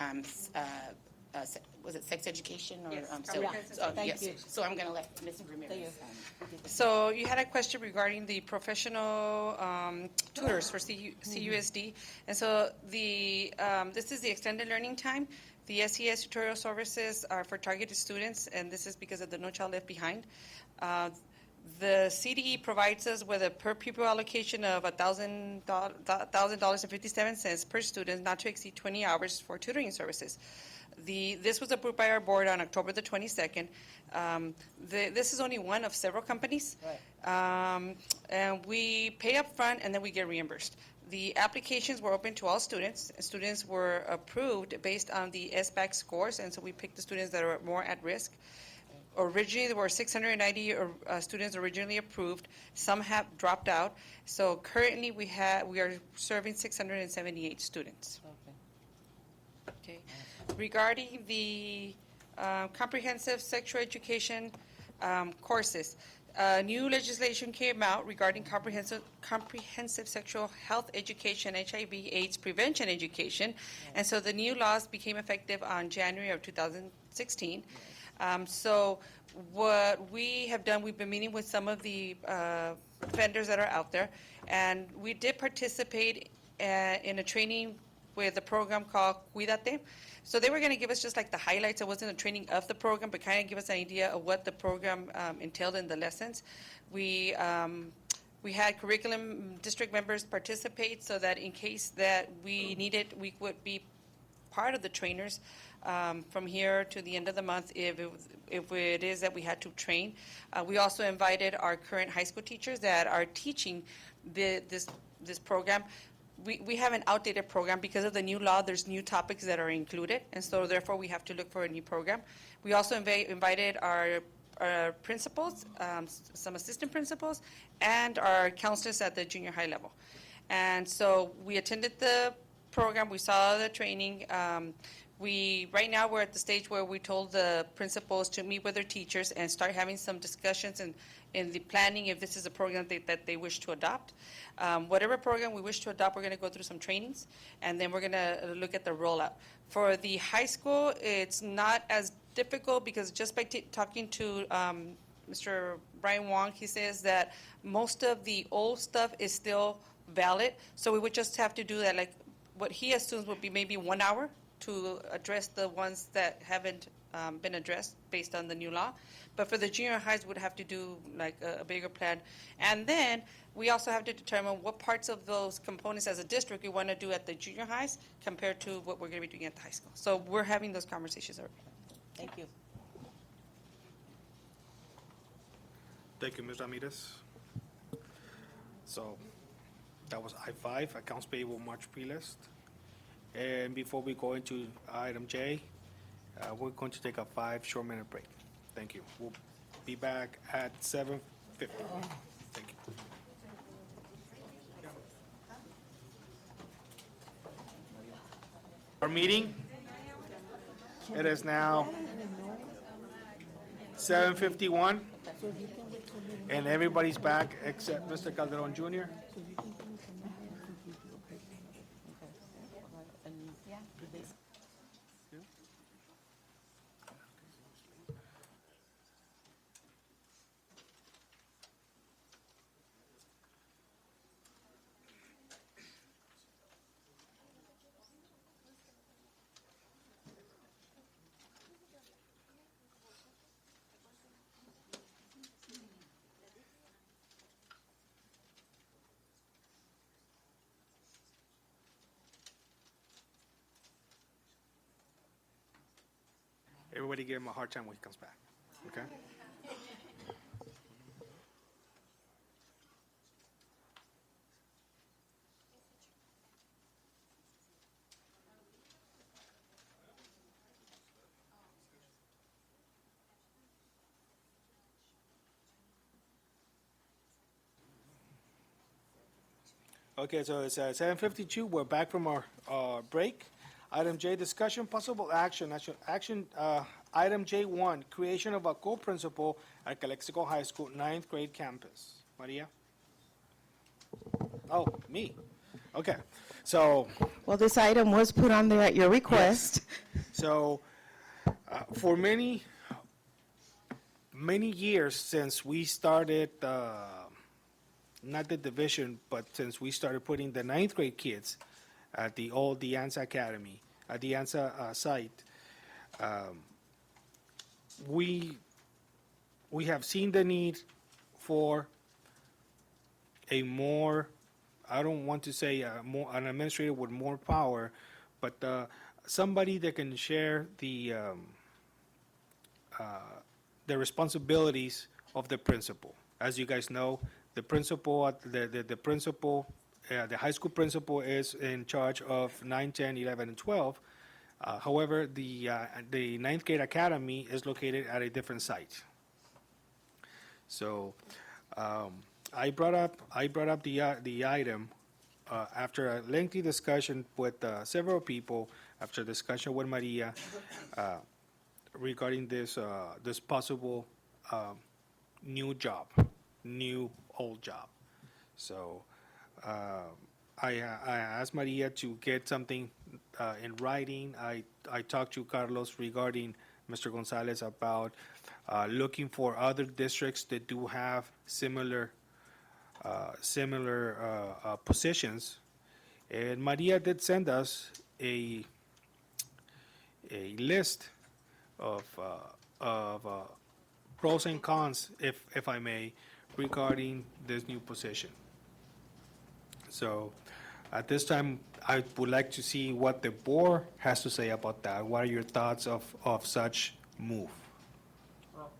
was it sex education? Or Yes, thank you. So I'm going to let Ms. Ramirez. So you had a question regarding the professional tutors for CUSD. And so this is the extended learning time. The SES tutorial services are for targeted students, and this is because of the No Child Left Behind. The CDE provides us with a per pupil allocation of $1,000.57 per student, not to exceed 20 hours for tutoring services. This was approved by our board on October the 22nd. This is only one of several companies. Right. And we pay up front and then we get reimbursed. The applications were open to all students. Students were approved based on the SBAC scores, and so we picked the students that are more at risk. Originally, there were 690 students originally approved. Some have dropped out. So currently, we are serving 678 students. Okay. Regarding the comprehensive sexual education courses, new legislation came out regarding comprehensive sexual health education, HIV/AIDS prevention education, and so the new laws became effective on January of 2016. So what we have done, we've been meeting with some of the vendors that are out there, and we did participate in a training with a program called Cuídate. So they were going to give us just like the highlights. It wasn't a training of the program, but kind of give us an idea of what the program entailed in the lessons. We had curriculum district members participate so that in case that we needed, we would be part of the trainers from here to the end of the month if it is that we had to train. We also invited our current high school teachers that are teaching this program. We have an outdated program because of the new law. There's new topics that are included, and so therefore we have to look for a new program. We also invited our principals, some assistant principals, and our counselors at the junior high level. And so we attended the program. We saw the training. Right now we're at the stage where we told the principals to meet with their teachers and start having some discussions in the planning if this is a program that they wish to adopt. Whatever program we wish to adopt, we're going to go through some trainings, and then we're going to look at the rollout. For the high school, it's not as difficult because just by talking to Mr. Brian Wong, he says that most of the old stuff is still valid, so we would just have to do that, like what he assumes would be maybe 1 hour to address the ones that haven't been addressed based on the new law. But for the junior highs, we'd have to do like a bigger plan. And then we also have to determine what parts of those components as a district we want to do at the junior highs compared to what we're going to be doing at the high school. So we're having those conversations already. Thank you. Thank you, Ms. Ramirez. So that was I-5, accounts payable March pre-list. And before we go into item J, we're going to take a 5 short-minute break. Thank you. We'll be back at 7:50. Thank you. Our meeting, it is now 7:51, and everybody's back except Mr. Calderon Jr. Everybody give him a hard time when he comes back, okay? Okay, so it's 7:52. We're back from our break. Item J, discussion possible action. Item J1, creation of a co-principal at Calexico High School 9th grade campus. Maria? Oh, me. Okay, so Well, this item was put on there at your request. So, for many years since we started, not the division, but since we started putting the 9th grade kids at the old Dianza Academy, at the Dianza site, we have seen the need for a more, I don't want to say an administrator with more power, but somebody that can share the responsibilities of the principal. As you guys know, the principal, the high school principal is in charge of 9, 10, 11, and 12. However, the 9th grade academy is located at a different site. So, I brought up the item after a lengthy discussion with several people, after discussion with Maria, regarding this possible new old job. So I asked Maria to get something in writing. I talked to Carlos regarding Mr. Gonzalez about looking for other districts that do have similar positions, and Maria did send us a list of pros and cons, if I may, regarding this new position. So, at this time, I would like to see what the board has to say about that. What are your thoughts of such move? Well,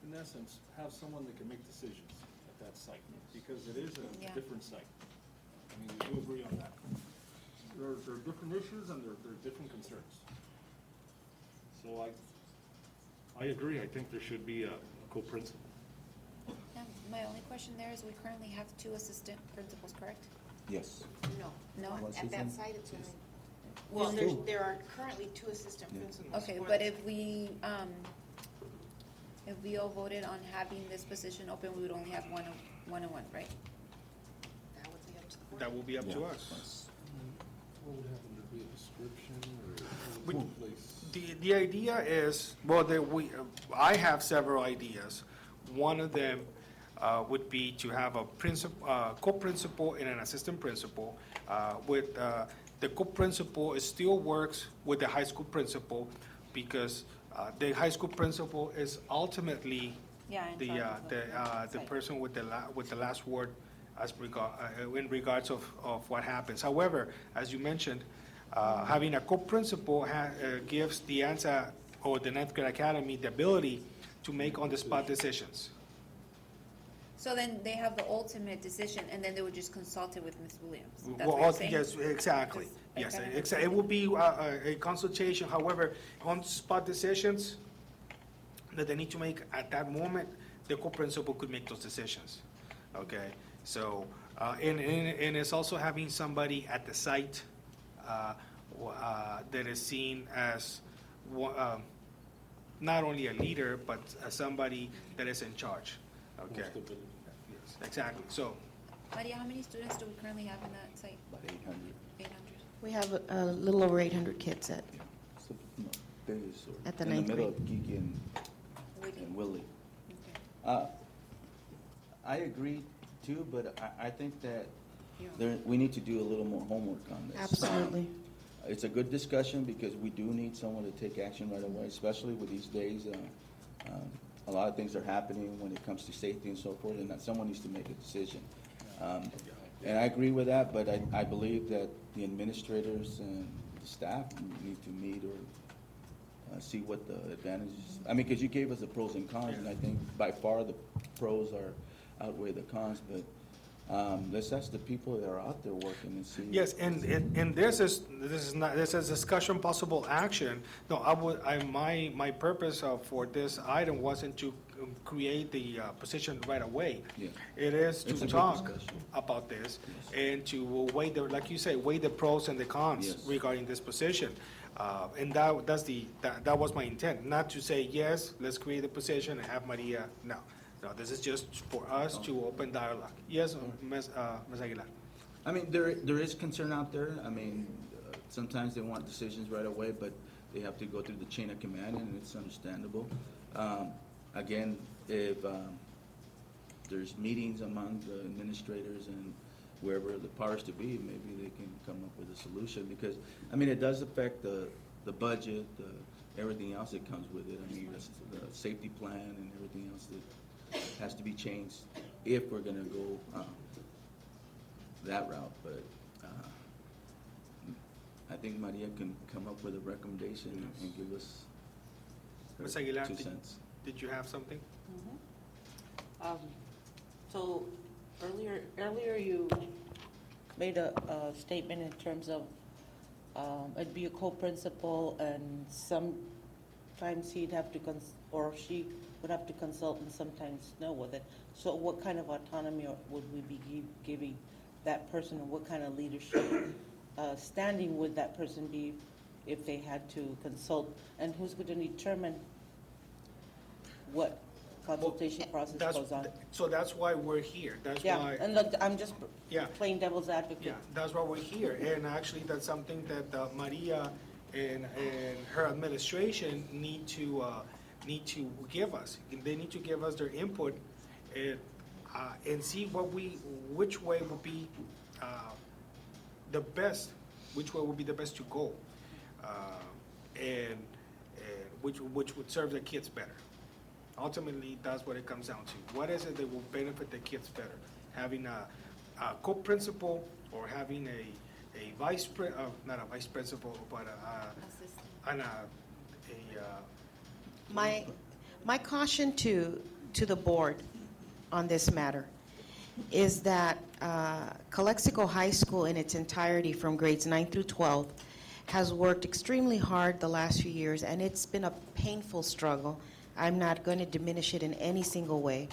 in essence, have someone that can make decisions at that site, because it is a different site. I mean, we do agree on that. There are different issues and there are different concerns. So I agree. I think there should be a co-principal. My only question there is we currently have 2 assistant principals, correct? Yes. No? At that site, it's going to, Well, there are currently 2 assistant principals. Okay, but if we all voted on having this position open, we would only have one and one, right? That would be up to the board. That will be up to us. What would happen? There'd be a description or place? The idea is, well, I have several ideas. One of them would be to have a co-principal and an assistant principal. With the co-principal, still works with the high school principal, because the high school principal is ultimately the person with the last word in regards of what happens. However, as you mentioned, having a co-principal gives the ANSA or the 9th grade academy the ability to make on-the-spot decisions. So then they have the ultimate decision, and then they would just consult it with Ms. Williams. That's Well, what you're saying? yes, exactly. Yes, it will be a consultation. However, on-spot decisions that they need to make at that moment, the co-principal could make those decisions. Okay, so and it's also having somebody at the site that is seen as not only a leader, but somebody that is in charge. Okay. Yes, exactly. So, Maria, how many students do we currently have in that site? About 800. 800. We have a little over 800 kids at the In the 9th middle grade. of Kiki and Willie. I agree too, but I think that we need to do a little more homework on this. Absolutely. It's a good discussion because we do need someone to take action right away, especially with these days. A lot of things are happening when it comes to safety and so forth, and that someone needs to make a decision. And I agree with that, but I believe that the administrators and the staff need to meet see what the advantages, I mean, because you gave us the pros and cons, and I think by far the pros outweigh the cons, but let's ask the people that are out there working and see. Yes, and this is discussion possible action. No, my purpose for this item wasn't to create the position right away. Yeah. It is It's a to good talk discussion. about this and to weigh like you say, weigh the pros and the cons Yes. regarding this position. And that was my intent, not to say, yes, let's create a position and have Maria, no. No, this is just for us to open dialogue. Yes, Ms. Aguilar? I mean, there is concern out there. I mean, sometimes they want decisions right away, but they have to go through the chain of command, and it's understandable. Again, if there's meetings among the administrators and wherever the powers to be, maybe they can come up with a solution, because, I mean, it does affect the budget, everything else that comes with it. I mean, the safety plan and everything else that has to be changed if we're gonna go that route, but I think Maria can come up with a recommendation and give us Ms. her Aguilar, 2 cents. did you have something? So earlier you made a statement in terms of it'd be a co-principal, and sometimes he'd have to or she would have to consult and sometimes no with it. So what kind of autonomy would we be giving that person, and what kind of leadership standing would that person be if they had to consult? And who's going to determine what consultation process goes on? So that's why we're here. That's Yeah, why. and look, I'm just Yeah. playing devil's advocate. Yeah, that's why we're here, and actually, that's something that Maria and her administration need to give us. They need to give us their input and see which way would be the best, which way would be the best to go, and which would serve the kids better. Ultimately, that's what it comes down to. What is it that will benefit the kids better? Having a co-principal or having a not a vice principal, but My caution to the board on this matter is that Calexico High School in its entirety, from grades 9 through 12, has worked extremely hard the last few years, and it's been a painful struggle. I'm not going to diminish it in any single way.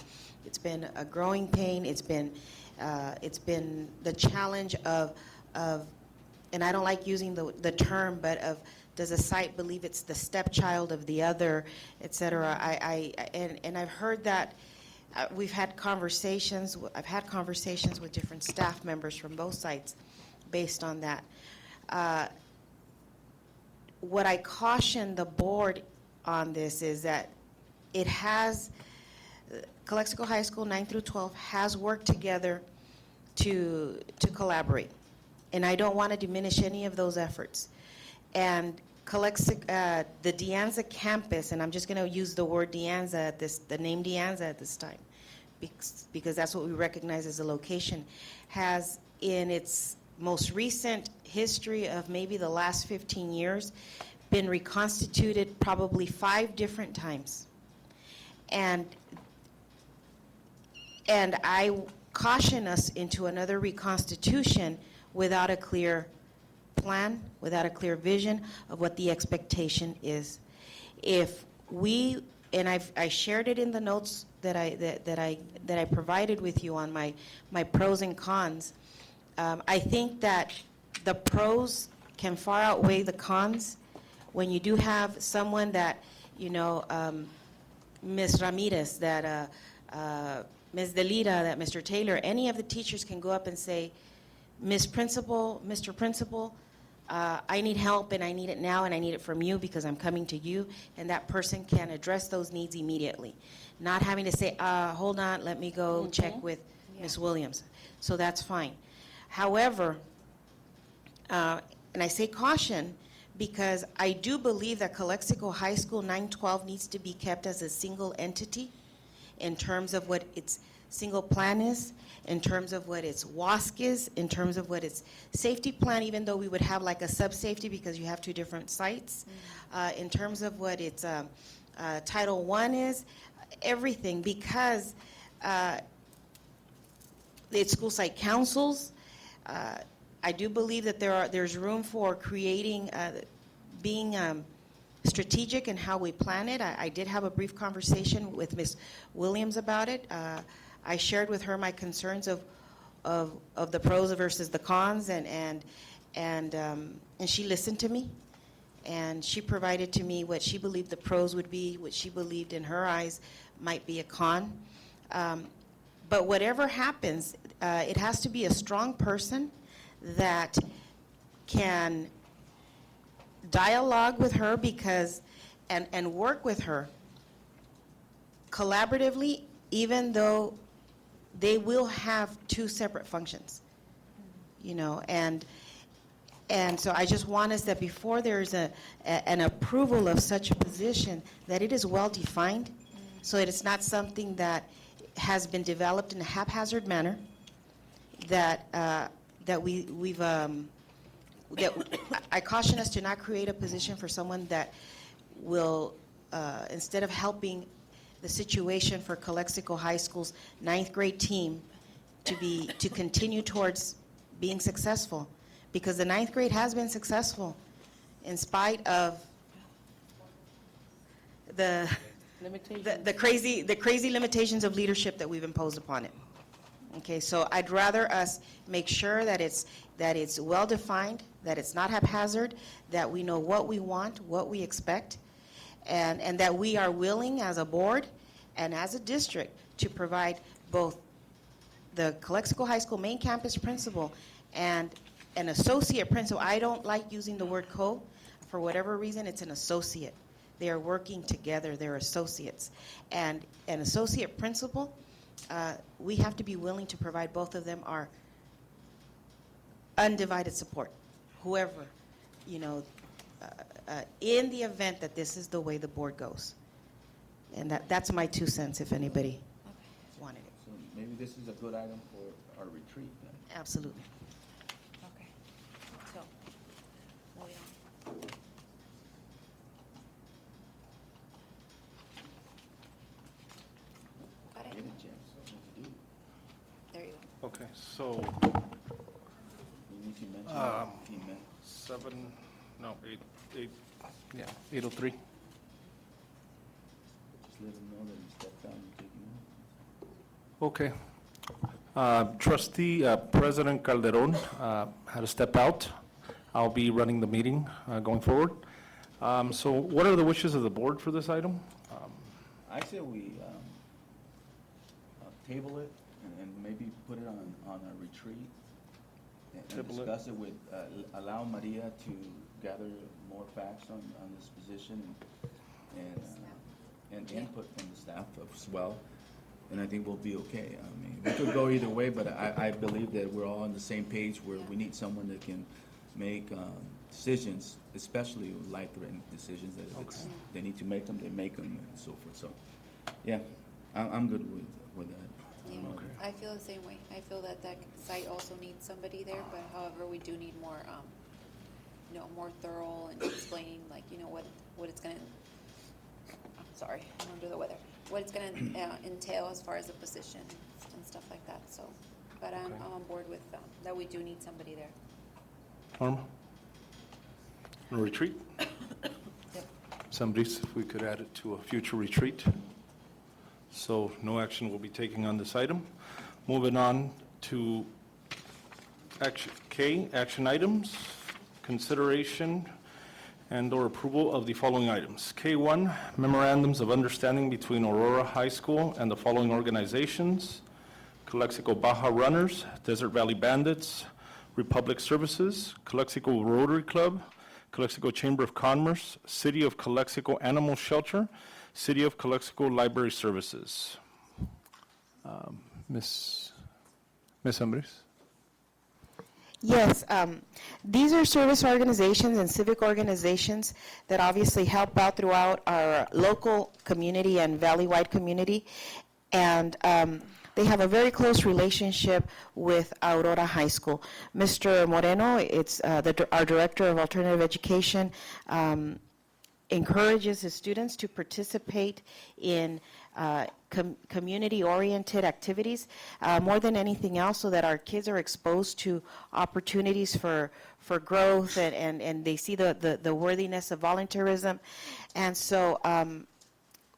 It's been a growing pain. It's been the challenge of, and I don't like using the term, but of, does a site believe it's the stepchild of the other, et cetera. And I've heard that. I've had conversations with different staff members from both sites based on that. What I caution the board on this is that it has, Calexico High School 9 through 12 has worked together to collaborate. And I don't want to diminish any of those efforts. And the De Anza campus, and I'm just going to use the word De Anza the name De Anza at this time, because that's what we recognize as a location, has in its most recent history of maybe the last 15 years been reconstituted probably 5 different times. And I caution us into another reconstitution without a clear plan, without a clear vision of what the expectation is. If we, and I shared it in the notes that I provided with you on my pros and cons. I think that the pros can far outweigh the cons when you do have someone that, Ms. Ramirez, that Ms. Delita, that Mr. Taylor, any of the teachers can go up and say, Ms. Principal, Mr. Principal, I need help, and I need it now, and I need it from you because I'm coming to you, and that person can address those needs immediately, not having to say, hold on, let me go check with Ms. Williams. So that's fine. However, and I say caution because I do believe that Calexico High School 912 needs to be kept as a single entity in terms of what its single plan is, in terms of what its WASC is, in terms of what its safety plan, even though we would have like a sub-safety because you have two different sites, in terms of what its Title I is, everything, because its school site councils, I do believe that there's room for creating, being strategic in how we plan it. I did have a brief conversation with Ms. Williams about it. I shared with her my concerns of the pros versus the cons, and she listened to me, and she provided to me what she believed the pros would be, what she believed in her eyes might be a con. But whatever happens, it has to be a strong person that can dialogue with her and work with her collaboratively, even though they will have two separate functions, and so I just want us that before there's an approval of such a position, that it is well defined, so it is not something that has been developed in a haphazard manner, that I caution us to not create a position for someone that will, instead of helping the situation for Calexico High School's 9th grade team to continue towards being successful, because the 9th grade has been successful in spite of the crazy limitations of leadership that we've imposed upon it. Okay, so I'd rather us make sure that it's well defined, that it's not haphazard, that we know what we want, what we expect, and that we are willing as a board and as a district to provide both the Calexico High School main campus principal and an associate principal. I don't like using the word co. For whatever reason, it's an associate. They are working together. They're associates. And an associate principal, we have to be willing to provide both of them our undivided support, whoever, in the event that this is the way the board goes. And that's my 2 cents, if anybody wanted it. So maybe this is a good item for our retreat then. Absolutely. Okay. So, moving on. Got it? Get it, James. What to do? There you go. Okay, so We need to mention he meant 803. just let him know that he stepped down and taking Okay. over. Trustee President Calderon had to step out. I'll be running the meeting going forward. So what are the wishes of the board for this item? I say we table it and maybe put it on a retreat and Table it. discuss it with, allow Maria to gather more facts on this position and input from the staff as well. And I think we'll be okay. I mean, we could go either way, but I believe that we're all on the same page where we need someone that can make decisions, especially life-threatening decisions, that if it's, they need to make them, they make them, and so forth. So, yeah, I'm good with that. Yeah, I feel the same way. I feel that site also needs somebody there, but however, we do need more, more thorough and explaining, like, what it's gonna, I'm sorry, I'm under the weather, what it's gonna entail as far as the position and stuff like that, so. But I'm on board with that we do need somebody there. Norma? A retreat? Yep. Somebody's, if we could add it to a future retreat. So no action will be taken on this item. Moving on to action items, consideration and/or approval of the following items. K1, memorandums of understanding between Aurora High School and the following organizations: Calexico Baja Runners, Desert Valley Bandits, Republic Services, Calexico Rotary Club, Calexico Chamber of Commerce, City of Calexico Animal Shelter, City of Calexico Library Services. Ms. Ambris? Yes, these are service organizations and civic organizations that obviously help out throughout our local community and valley-wide community. And they have a very close relationship with Aurora High School. Mr. Moreno, it's our Director of Alternative Education, encourages his students to participate in community-oriented activities more than anything else, so that our kids are exposed to opportunities for growth, and they see the worthiness of volunteerism. And so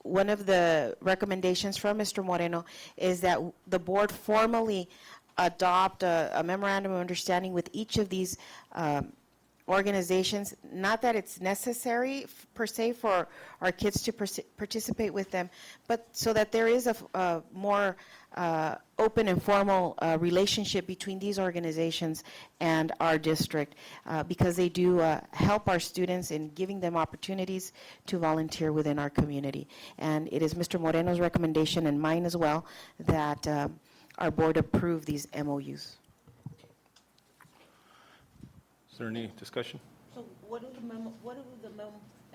one of the recommendations from Mr. Moreno is that the board formally adopt a memorandum of understanding with each of these organizations. Not that it's necessary per se for our kids to participate with them, but so that there is a more open and formal relationship between these organizations and our district, because they do help our students in giving them opportunities to volunteer within our community. And it is Mr. Moreno's recommendation, and mine as well, that our board approve these MOUs. Is there any discussion? So what do the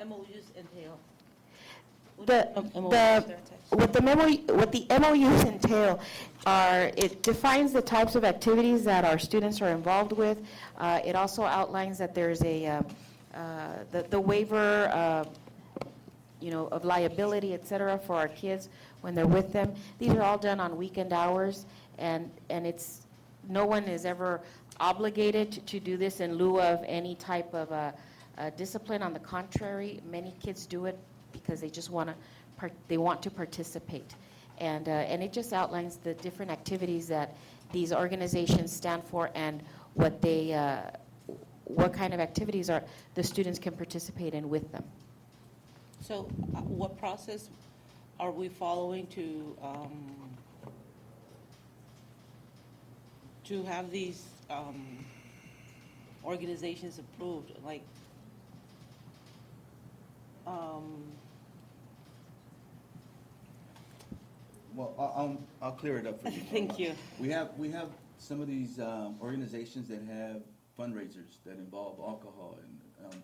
MOUs entail? What the MOUs entail are, it defines the types of activities that our students are involved with. It also outlines that there's the waiver, of liability, et cetera, for our kids when they're with them. These are all done on weekend hours, and no one is ever obligated to do this in lieu of any type of discipline. On the contrary, many kids do it because they just want to participate, and it just outlines the different activities that these organizations stand for, and what kind of activities the students can participate in with them. So what process are we following to have these organizations approved? Like, Well, I'll clear it up for you. Thank you. We have some of these organizations that have fundraisers that involve alcohol and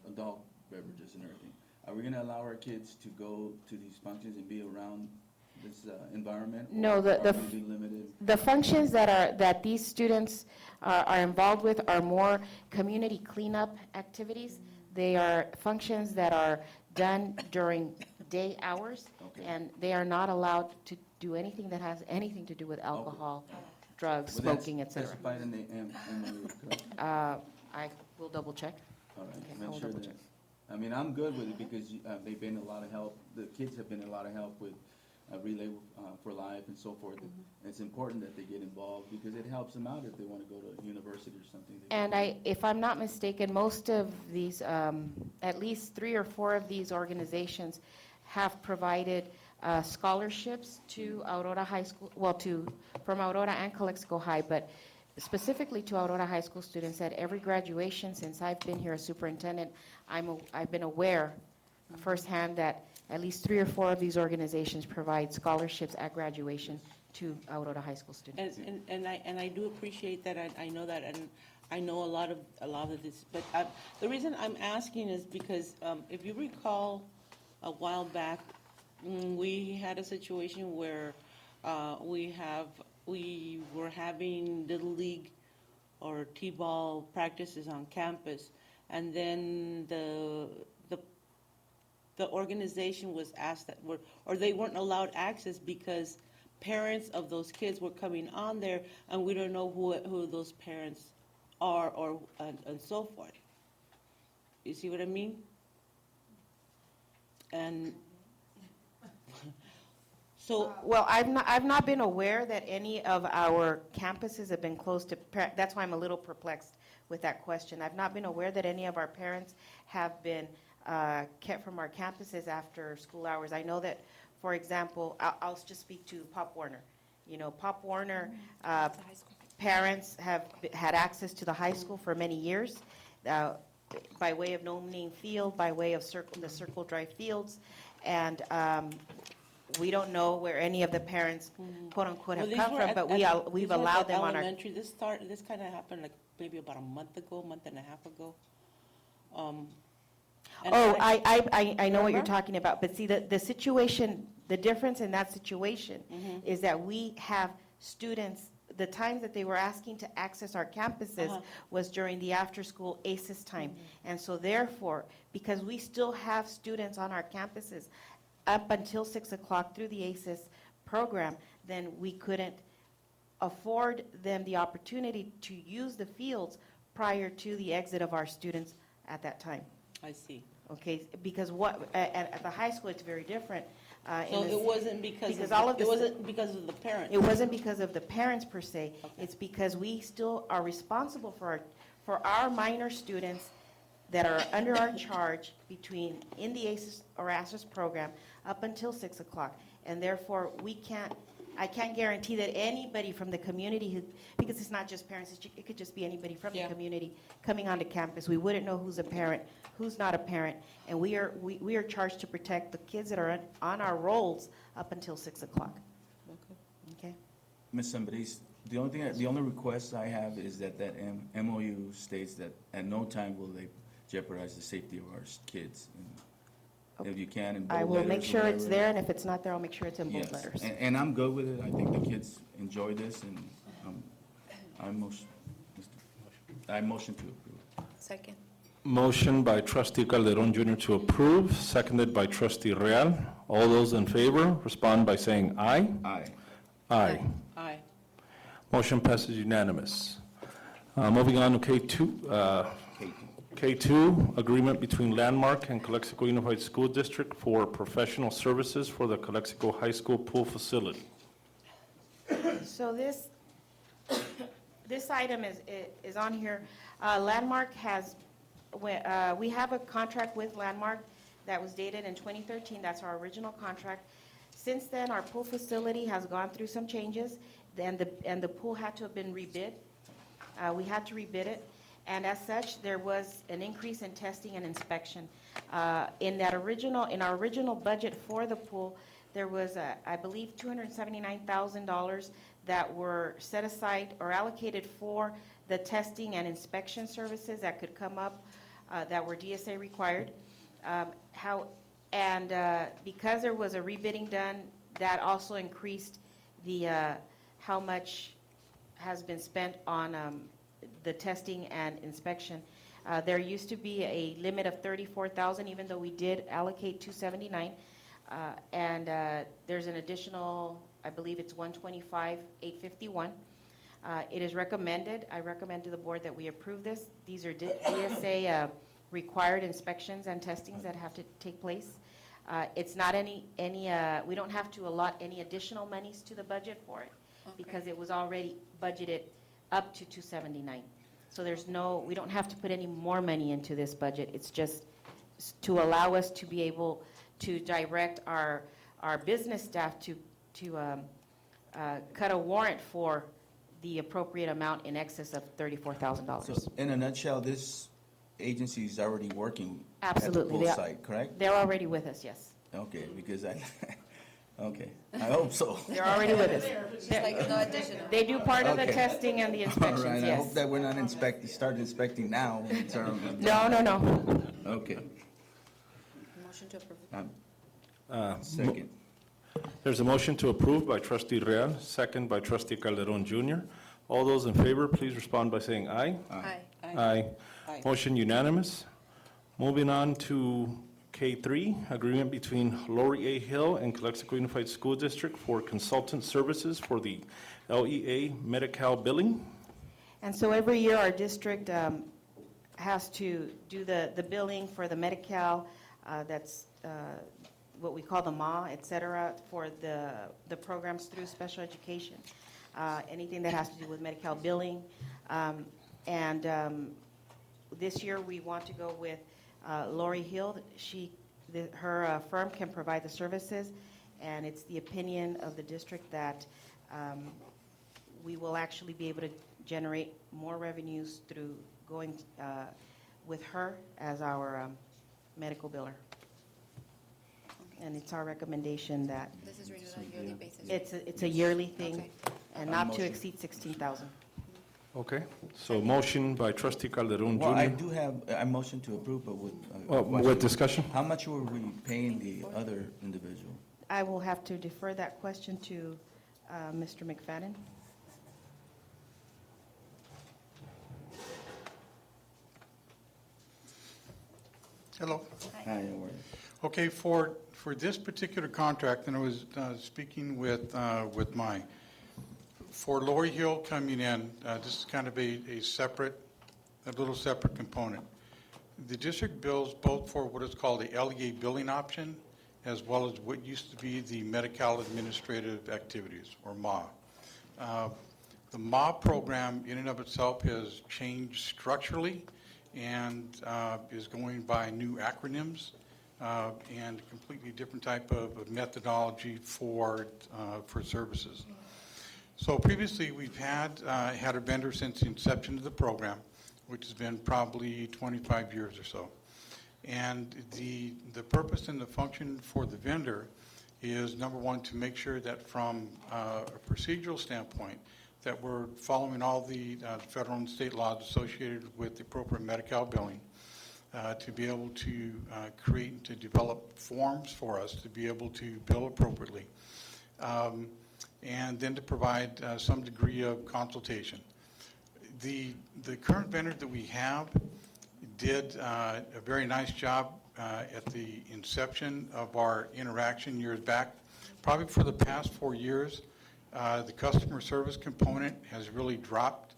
adult beverages and everything. Are we going to allow our kids to go to these functions and be around this environment? No, or are we gonna be limited? the functions that these students are involved with are more community cleanup activities. They are functions that are done during day hours, Okay. and they are not allowed to do anything that has anything to do with alcohol, drugs, Well, that's smoking, et cetera. specified in the MOU, correct? I will double check. All right, Okay, I make will sure double that, check. I mean, I'm good with it because they've been a lot of help. The kids have been a lot of help with Relay for Life and so forth. And it's important that they get involved because it helps them out if they want to go to university or something. And if I'm not mistaken, most of these, at least 3 or 4 of these organizations have provided scholarships to Aurora High School, from Aurora and Calexico High, but specifically to Aurora High School students. At every graduation since I've been here as superintendent, I've been aware firsthand that at least 3 or 4 of these organizations provide scholarships at graduation to Aurora High School students. And I do appreciate that. I know that, and I know a lot of this. But the reason I'm asking is because if you recall, a while back, we had a situation where we were having little league or t-ball practices on campus, and then the organization was asked that they weren't allowed access because parents of those kids were coming on there, and we don't know who those parents are and so forth. You see what I mean? And so, Well, I've not been aware that any of our campuses have been closed to that's why I'm a little perplexed with that question. I've not been aware that any of our parents have been kept from our campuses after school hours. I know that, for example, I'll just speak to Pop Warner. Pop Warner parents have had access to the high school for many years by way of No Name Field, by way of the Circle Drive Fields, and we don't know where any of the parents, quote unquote, have come from, but we've allowed them on our. Elementary. This kind of happened like maybe about a month and a half ago. I know what you're talking about, but see, the situation, the difference in that situation is that we have students, the times that they were asking to access our campuses was during the after-school ACES time. And so therefore, because we still have students on our campuses up until 6 o'clock through the ACES program, then we couldn't afford them the opportunity to use the fields prior to the exit of our students at that time. I see. Okay, because at the high school, it's very different. So it wasn't because all of it the- wasn't because of the parents? It wasn't because of the parents per se. It's because we still are responsible for our minor students that are under our charge in the ACES or ASES program up until 6 o'clock. And therefore, I can't guarantee that anybody from the community because it's not just parents, it could just be anybody from the community coming onto campus. We wouldn't know who's a parent, who's not a parent, and we are charged to protect the kids that are on our rolls up until 6 o'clock. Okay? Ms. Zambrís, the only request I have is that MOU states that at no time will they jeopardize the safety of our kids. And if you can, in bold I will letters make or sure it's whatever. there, and if it's not there, I'll make sure it's in bold Yes, letters. and I'm good with it. I think the kids enjoy this, and I motion to approve. Second. Motion by trustee Calderon Jr. to approve, seconded by trustee Real. All those in favor respond by saying aye. Aye. Aye. Aye. Motion passes unanimous. Moving on to K2. K2, agreement between Landmark and Calexico Unified School District for professional services for the Calexico High School pool facility. So this item is on here. Landmark we have a contract with Landmark that was dated in 2013. That's our original contract. Since then, our pool facility has gone through some changes, and the pool had to have been rebid. We had to rebid it, and as such, there was an increase in testing and inspection. In our original budget for the pool, there was, I believe, $279,000 that were set aside or allocated for the testing and inspection services that could come up that were DSA required. Because there was a rebidding done, that also increased how much has been spent on the testing and inspection. There used to be a limit of $34,000, even though we did allocate $279,000. There's an additional, I believe it's $125,851. It is recommended, I recommend to the board that we approve this. These are DSA required inspections and testings that have to take place. It's not we don't have to allot any additional monies to the budget for it because it was already budgeted up to $279,000. So we don't have to put any more money into this budget. It's just to allow us to be able to direct our business staff to cut a warrant for the appropriate amount in excess of $34,000. So in a nutshell, this agency is already working Absolutely. at the pool site, correct? They're already with us, yes. Okay, because okay, I hope so. They're already with us. Just like no additional. They do part of the Okay. testing and the All inspections, right, I hope yes. that we're not start inspecting now in terms of. No. Okay. Motion to approve. Second. There's a motion to approve by trustee Real, second by trustee Calderon Jr. All those in favor, please respond by saying aye. Aye. Aye. Aye. Motion unanimous. Moving on to K3, agreement between Lori A. Hill and Calexico Unified School District for consultant services for the LEA Medi-Cal billing. And so every year, our district has to do the billing for the Medi-Cal, that's what we call the MA, et cetera, for the programs through special education. Anything that has to do with Medi-Cal billing. This year, we want to go with Lori Hill. Her firm can provide the services, and it's the opinion of the district that we will actually be able to generate more revenues through going with her as our medical biller. And it's our recommendation that This is renewed on a yearly basis. it's a yearly thing Okay. and not to Motion. exceed 16,000. Okay, so motion by trustee Calderon Jr. Well, I do have, I motion to approve, but with. With discussion? How much were we paying the other individual? I will have to defer that question to Mr. McFadden. Hello. Hi, how are you? Okay, for this particular contract, and I was speaking with Mai, for Lori Hill coming in, this is kind of a little separate component. The district bills both for what is called the LEA billing option, as well as what used to be the Medi-Cal Administrative Activities, or MA. The MA program in and of itself has changed structurally and is going by new acronyms and a completely different type of methodology for services. So previously, we've had a vendor since the inception of the program, which has been probably 25 years or so. And the purpose and the function for the vendor is, number one, to make sure that from a procedural standpoint, that we're following all the federal and state laws associated with the appropriate Medi-Cal billing, to be able to create and to develop forms for us to be able to bill appropriately, and then to provide some degree of consultation. The current vendor that we have did a very nice job at the inception of our interaction years back. Probably for the past 4 years, the customer service component has really dropped,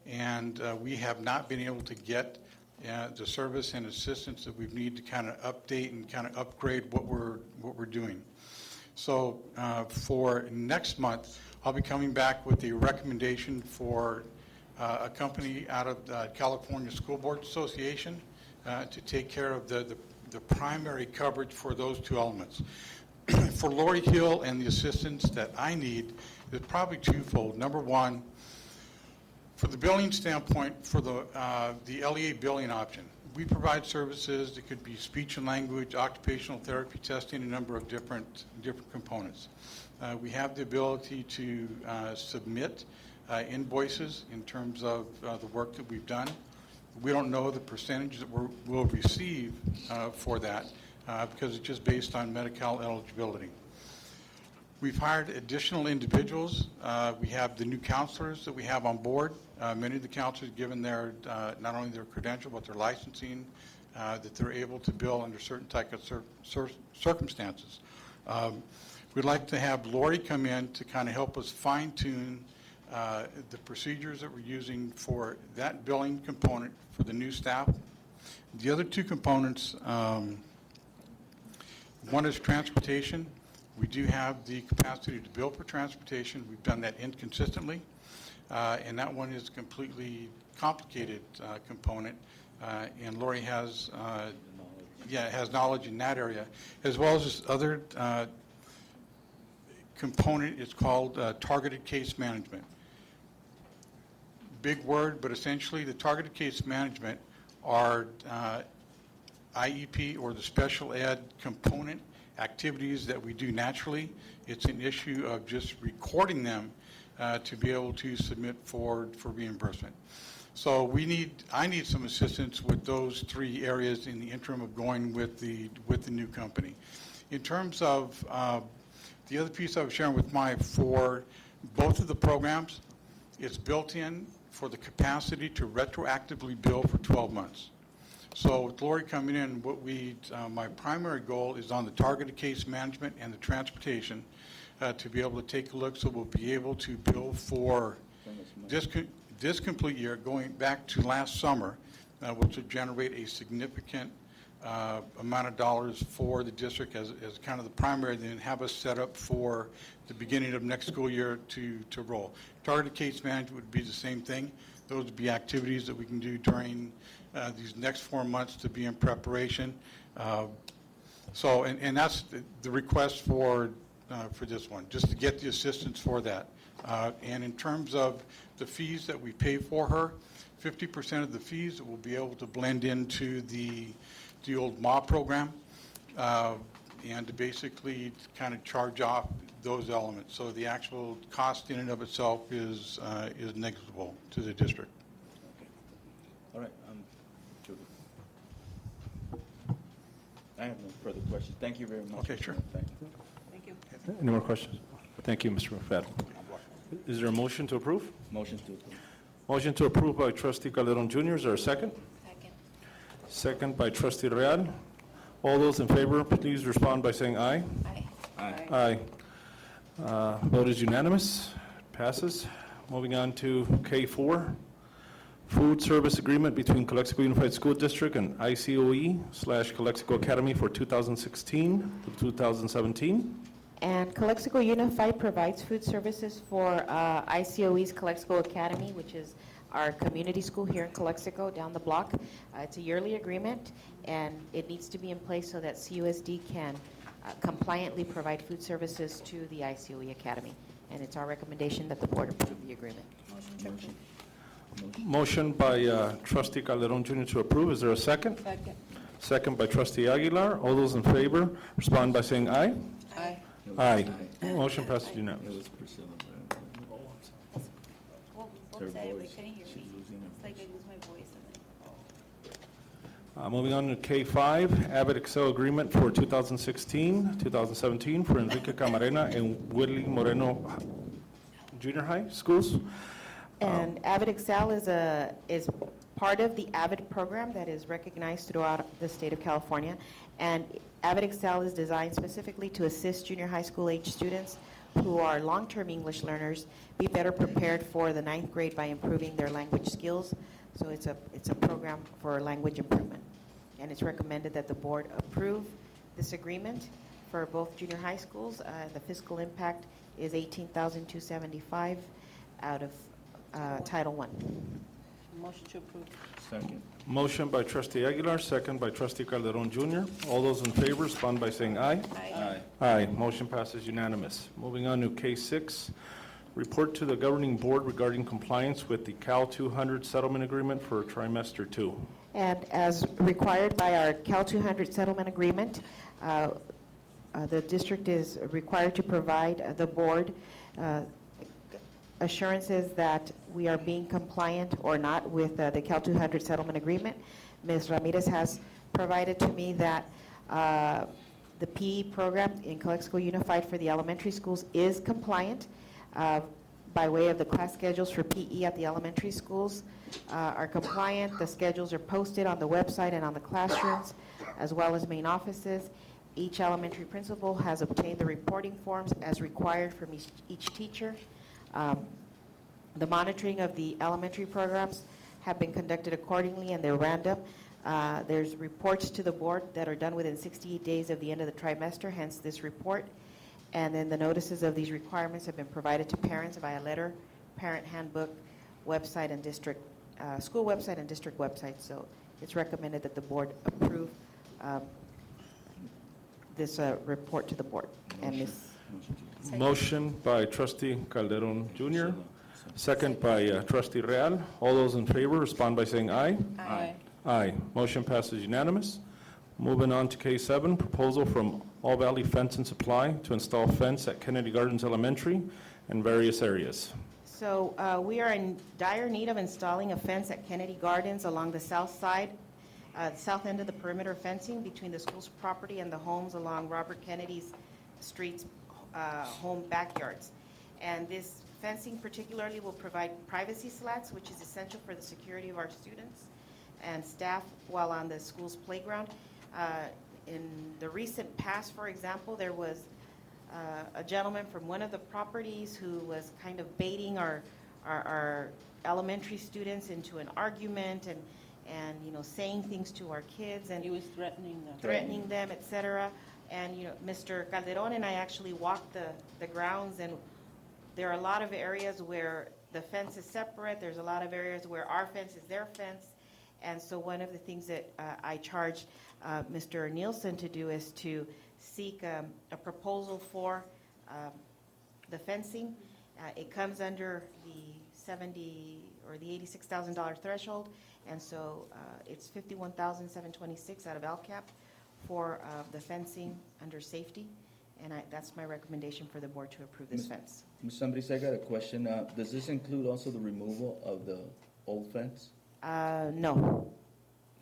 and we have not been able to get the service and assistance that we need to kind of update and kind of upgrade what we're doing. So for next month, I'll be coming back with a recommendation for a company out of the California School Board Association to take care of the primary coverage for those two elements. For Lori Hill and the assistance that I need is probably twofold. Number one, for the billing standpoint, for the LEA billing option, we provide services that could be speech and language, occupational therapy testing, a number of different components. We have the ability to submit invoices in terms of the work that we've done. We don't know the percentage that we'll receive for that because it's just based on Medi-Cal eligibility. We've hired additional individuals. We have the new counselors that we have on board. Many of the counselors, given their not only their credential but their licensing, that they're able to bill under certain type of circumstances. We'd like to have Lori come in to kind of help us fine-tune the procedures that we're using for that billing component for the new staff. The other two components, one is transportation. We do have the capacity to bill for transportation. We've done that inconsistently, and that one is a completely complicated component, and Lori has knowledge in that area, as well as this other component. It's called targeted case management. Big word, but essentially the targeted case management are IEP or the special ed component activities that we do naturally. It's an issue of just recording them to be able to submit for reimbursement. So I need some assistance with those three areas in the interim of going with the new company. In terms of the other piece I was sharing with Mike, for both of the programs, it's built in for the capacity to retroactively bill for 12 months. So with Lori coming in, my primary goal is on the targeted case management and the transportation to be able to take a look, so we'll be able to bill for this complete year, going back to last summer, which will generate a significant amount of dollars for the district as kind of the primary, then have us set up for the beginning of next school year to roll. Targeted case management would be the same thing. Those would be activities that we can do during these next 4 months to be in preparation. And that's the request for this one, just to get the assistance for that. And in terms of the fees that we pay for her, 50% of the fees will be able to blend into the old MA program, and to basically kind of charge off those elements. So the actual cost in and of itself is negligible to the district. All right. Judy. I have no further questions. Thank you very much. Okay, sure. Thank you. Thank you. Any more questions? Thank you, Mr. McFadden. Is there a motion to approve? Motion to approve. Motion to approve by trustee Calderon Jr. Is there a second? Second. Second by trustee Real. All those in favor, please respond by saying aye. Aye. Aye. Aye. Vote is unanimous. Passes. Moving on to K4, food service agreement between Calexico Unified School District and ICOE/Calexico Academy for 2016 to 2017. And Calexico Unified provides food services for ICOE's Calexico Academy, which is our community school here in Calexico down the block. It's a yearly agreement, and it needs to be in place so that CUSD can compliantly provide food services to the ICOE Academy. And it's our recommendation that the board approve the agreement. Motion to approve. Motion by trustee Calderon Jr. to approve. Is there a second? Second. Second by trustee Aguilar. All those in favor, respond by saying aye. Aye. Aye. Motion passes unanimously. It was Priscilla. What said it? We couldn't hear me. It's like I lose my voice and then. Moving on to K5, Avid Excel agreement for 2016-2017 for Enrique Camarena and Willie Moreno Junior High Schools. And Avid Excel is part of the Avid program that is recognized throughout the state of California. And Avid Excel is designed specifically to assist junior high school age students who are long-term English learners be better prepared for the 9th grade by improving their language skills. So it's a program for language improvement. And it's recommended that the board approve this agreement for both junior high schools. The fiscal impact is $18,275 out of Title I. Motion to approve. Second. Motion by trustee Aguilar, second by trustee Calderon Jr. All those in favor, respond by saying aye. Aye. Aye. Motion passes unanimous. Moving on to K6, report to the governing board regarding compliance with the Cal 200 settlement agreement for trimester 2. And as required by our Cal 200 settlement agreement, the district is required to provide the board assurances that we are being compliant or not with the Cal 200 settlement agreement. Ms. Ramirez has provided to me that the PE program in Calexico Unified for the elementary schools is compliant by way of the class schedules for PE at the elementary schools are compliant. The schedules are posted on the website and on the classrooms, as well as main offices. Each elementary principal has obtained the reporting forms as required from each teacher. The monitoring of the elementary programs have been conducted accordingly, and they're random. There's reports to the board that are done within 68 days of the end of the trimester, hence this report. And then the notices of these requirements have been provided to parents via letter, parent handbook, website, and district, school website and district website. So it's recommended that the board approve this report to the board. And Ms. Motion by trustee Calderon Jr., second by trustee Real. All those in favor, respond by saying aye. Aye. Aye. Motion passes unanimous. Moving on to K7, proposal from All Valley Fence and Supply to install fence at Kennedy Gardens Elementary and various areas. So we are in dire need of installing a fence at Kennedy Gardens along the south side, south end of the perimeter fencing between the school's property and the homes along Robert Kennedy's street's home backyards. And this fencing particularly will provide privacy slats, which is essential for the security of our students and staff while on the school's playground. In the recent past, for example, there was a gentleman from one of the properties who was kind of baiting our elementary students into an argument and saying things to our kids, and He was threatening them. et cetera. And Mr. Calderon and I actually walked the grounds, and there are a lot of areas where the fence is separate. There's a lot of areas where our fence is their fence. And so one of the things that I charged Mr. Nielsen to do is to seek a proposal for the fencing. It comes under the $70,000 or the $86,000 threshold, and so it's $51,726 out of LCAP for the fencing under safety, and that's my recommendation for the board to approve this fence. Ms. Somebody, I got a question. Does this include also the removal of the old fence? No.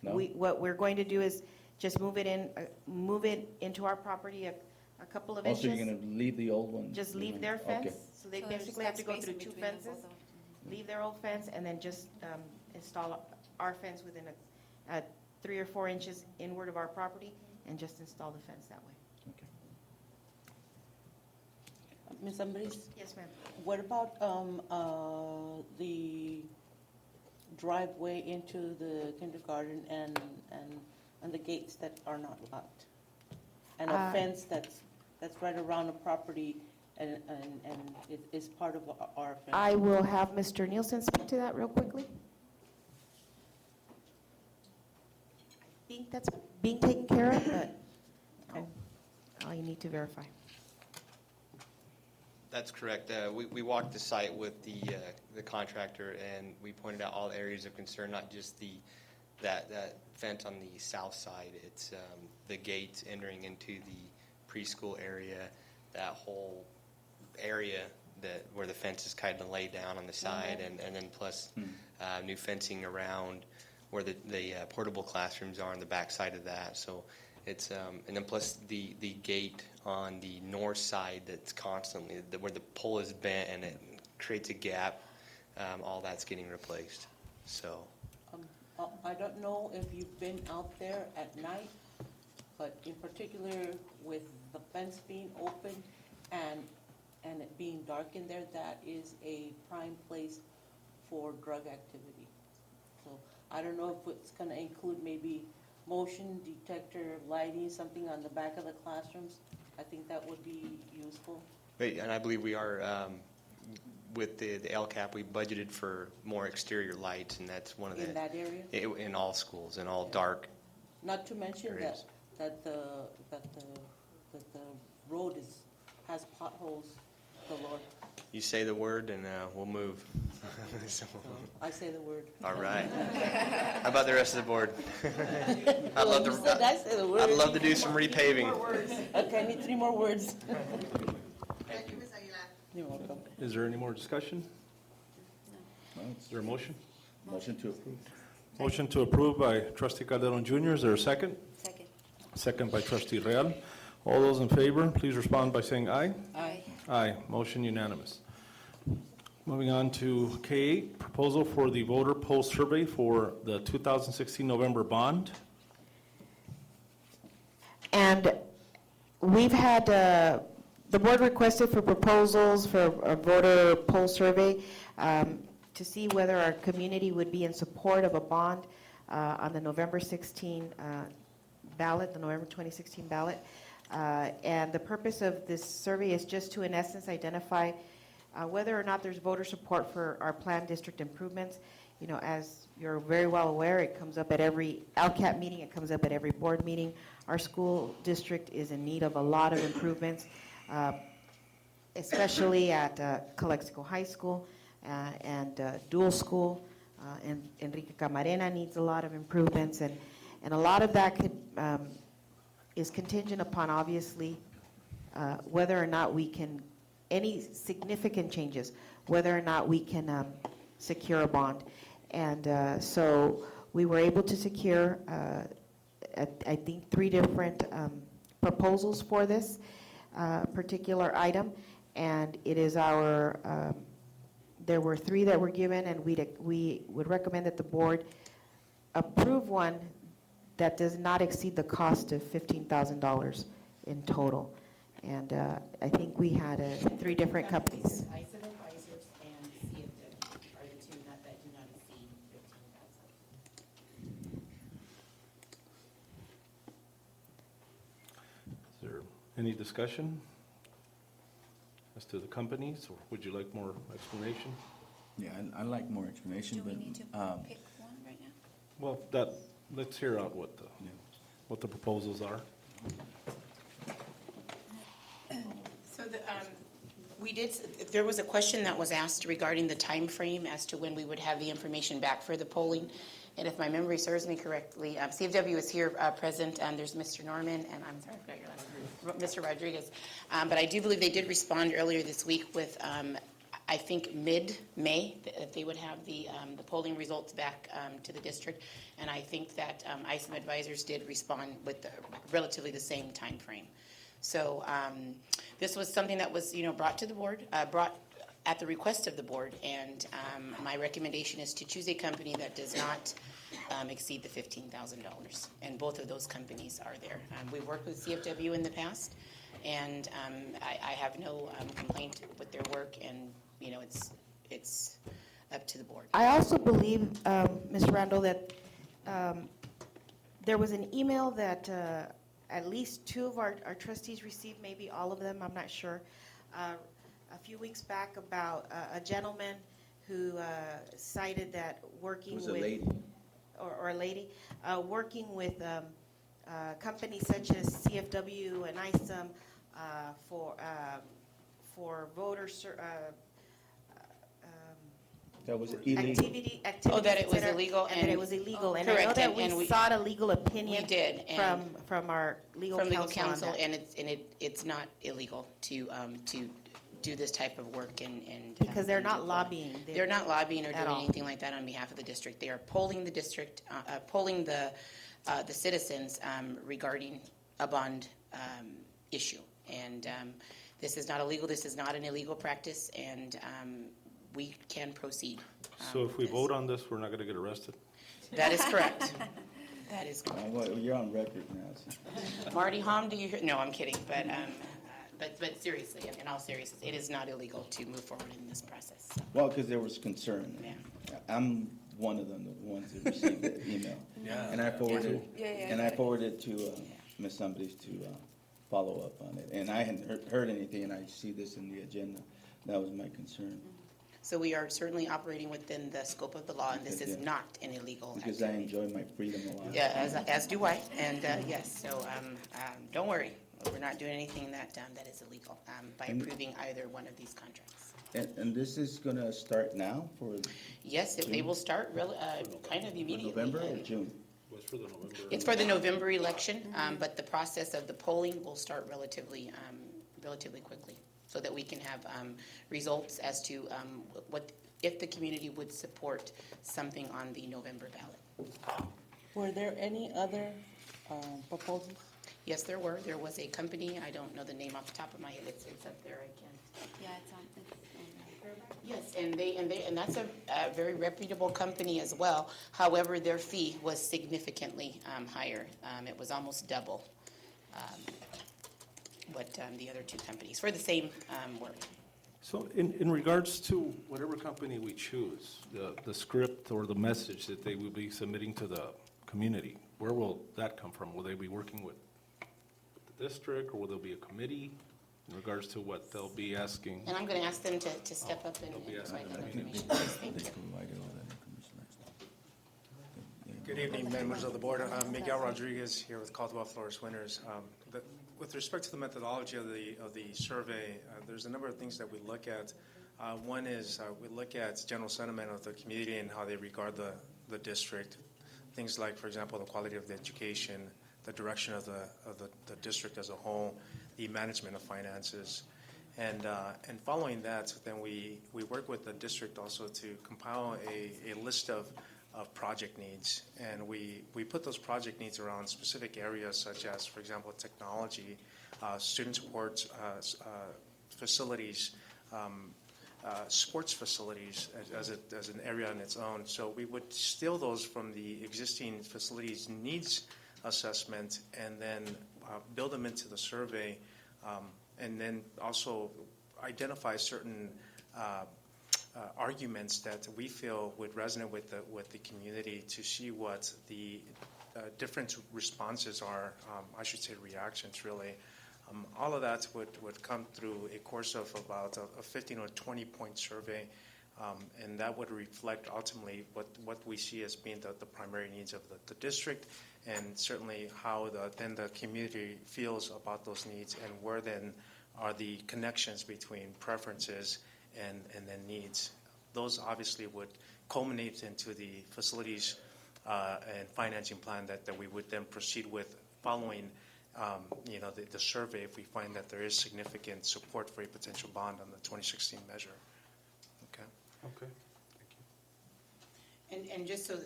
No? What we're going to do is just move it into our property a couple of inches. Also, you're going to leave the old one? Just leave their fence, Okay. So they So there's basically have to that go space through in two between them fences, both of them. leave their old fence, and then just install our fence within 3 or 4 inches inward of our property, and just install the fence that way. Ms. Ambriz, Yes, ma'am. what about the driveway into the kindergarten and the gates that are not locked? And a fence that's right around the property and it is part of our fence? I will have Mr. Nielsen speak to that real quickly. I think that's being taken care of, but I need to verify. That's correct. We walked the site with the contractor, and we pointed out all areas of concern, not just that fence on the south side. It's the gates entering into the preschool area, that whole area where the fence is kind of laid down on the side, and then plus new fencing around where the portable classrooms are on the back side of that. So it's and then plus the gate on the north side that's constantly where the pole is bent and it creates a gap. All that's getting replaced. So I don't know if you've been out there at night, but in particular with the fence being open and it being dark in there, that is a prime place for drug activity. So I don't know if it's going to include maybe motion detector lighting, something on the back of the classrooms. I think that would be useful. and I believe we are with the LCAP. We budgeted for more exterior lights, and that's one of In that area? in all schools, in all dark. Not to mention areas. that the road has potholes galore. You say the word, and we'll move. I say the word. All right. How about the rest of the board? I'd love You said I say the word. I'd love to do some repaving. Okay, I need 3 more words. Thank you, Ms. Aguilar. You're welcome. Is there any more discussion? Is there a motion? Motion to approve. Motion to approve by trustee Calderon Jr. Is there a second? Second. Second by trustee Real. All those in favor, please respond by saying aye. Aye. Aye, motion unanimous. Moving on to K8, proposal for the voter poll survey for the 2016 November bond. And we've had, the board requested for proposals for a voter poll survey to see whether our community would be in support of a bond on the November 16 ballot, the November 2016 ballot. And the purpose of this survey is just to, in essence, identify whether or not there's voter support for our planned district improvements. You know, as you're very well aware, it comes up at every LCAP meeting, it comes up at every board meeting. Our school district is in need of a lot of improvements, especially at Calexico High School and Dual School. And Enrique Camarena needs a lot of improvements, and a lot of that could is contingent upon, obviously, whether or not we can, any significant changes, whether or not we can secure a bond. And so we were able to secure, I think, 3 different proposals for this particular item. And it is our, there were 3 that were given, and we would recommend that the board approve one that does not exceed the cost of $15,000 in total. And I think we had 3 different companies. ISA Advisors and CUSD are the 2 that do not exceed 15,000. Is there any discussion as to the companies, or would you like more explanation? Yeah, I'd like more explanation, Do we but need to pick one right now? Well, let's hear out what the proposals are. So there was a question that was asked regarding the time frame as to when we would have the information back for the polling. And if my memory serves me correctly, CFW is here present, and there's Mr. Norman, and I'm sorry, I forgot your last name, Mr. Rodriguez. But I do believe they did respond earlier this week with, I think, mid-May, that they would have the polling results back to the district. And I think that ISM Advisors did respond with relatively the same time frame. So this was something that was, brought to the board, brought at the request of the board, and my recommendation is to choose a company that does not exceed the $15,000, and both of those companies are there. We've worked with CFW in the past, and I have no complaint with their work, and it's up to the board. I also believe, Ms. Randall, that there was an email that at least 2 of our trustees received, maybe all of them, I'm not sure, a few weeks back about a gentleman who cited that working with... It was a lady. Or a lady, working with companies such as CFW and ISOM for voter That was illegal. activity. Oh, that it was center, illegal and that it was illegal. And I know correct, that and we we- sought a legal opinion. We did, and- from our legal From legal counsel on counsel, that. and it's not illegal to do this type of work and. Because they're and not do- lobbying. They're not lobbying or at doing all. anything like that on behalf of the district. They are polling the district, polling the citizens regarding a bond issue. And this is not illegal, this is not an illegal practice, and we can proceed. So if we with this. vote on this, we're not going to get arrested? That is correct. That is correct. Well, you're on record now. So. Marty Hom, do you hear? No, I'm kidding, but seriously, in all seriousness, it is not illegal to move forward in this process. So, Well, because there was concern. Yeah. I'm one of them, the ones that received the email. Yeah. And I forwarded, Yeah, and I forwarded it to Ms. Somebody to follow up on it. And I hadn't heard anything, and I see this in the agenda. That was my concern. So we are certainly operating within the scope of the law, and this is Yeah. not an illegal Because I activity. enjoy my freedom a lot. Yeah, as do I, and yes, so don't worry, we're not doing anything that is illegal by approving either one of these contracts. And this is going to start now for Yes, they will start kind of immediately. November or June? It's for the November election, but the process of the polling will start relatively quickly, so that we can have results as to what, if the community would support something on the November ballot. Were there any other proposals? Yes, there were. There was a company, I don't know the name off the top of my head, it's up there, I can't. Yeah, it's on. Yes, and that's a very reputable company as well. However, their fee was significantly higher. It was almost double what the other 2 companies, for the same work. So in regards to whatever company we choose, the script or the message that they will be submitting to the community, where will that come from? Will they be working with the district, or will there be a committee in regards to what they'll be asking? And I'm going to ask them to step up and provide that information. Thank you. Good evening, members of the board. I'm Miguel Rodriguez here with Caldwell Flores Winters. With respect to the methodology of the survey, there's a number of things that we look at. One is we look at general sentiment of the community and how they regard the district. Things like, for example, the quality of the education, the direction of the district as a whole, the management of finances. And following that, then we work with the district also to compile a list of project needs. And we put those project needs around specific areas such as, for example, technology, student support facilities, sports facilities as an area on its own. So we would steal those from the existing facilities needs assessment and then build them into the survey, and then also identify certain arguments that we feel would resonate with the community to see what the different responses are, I should say reactions really. All of that would come through a course of about a 15 or 20 point survey, and that would reflect ultimately what we see as being the primary needs of the district, and certainly how then the community feels about those needs, and where then are the connections between preferences and then needs. Those obviously would culminate into the facilities and financing plan that we would then proceed with following the survey if we find that there is significant support for a potential bond on the 2016 measure. Okay. Okay. And just so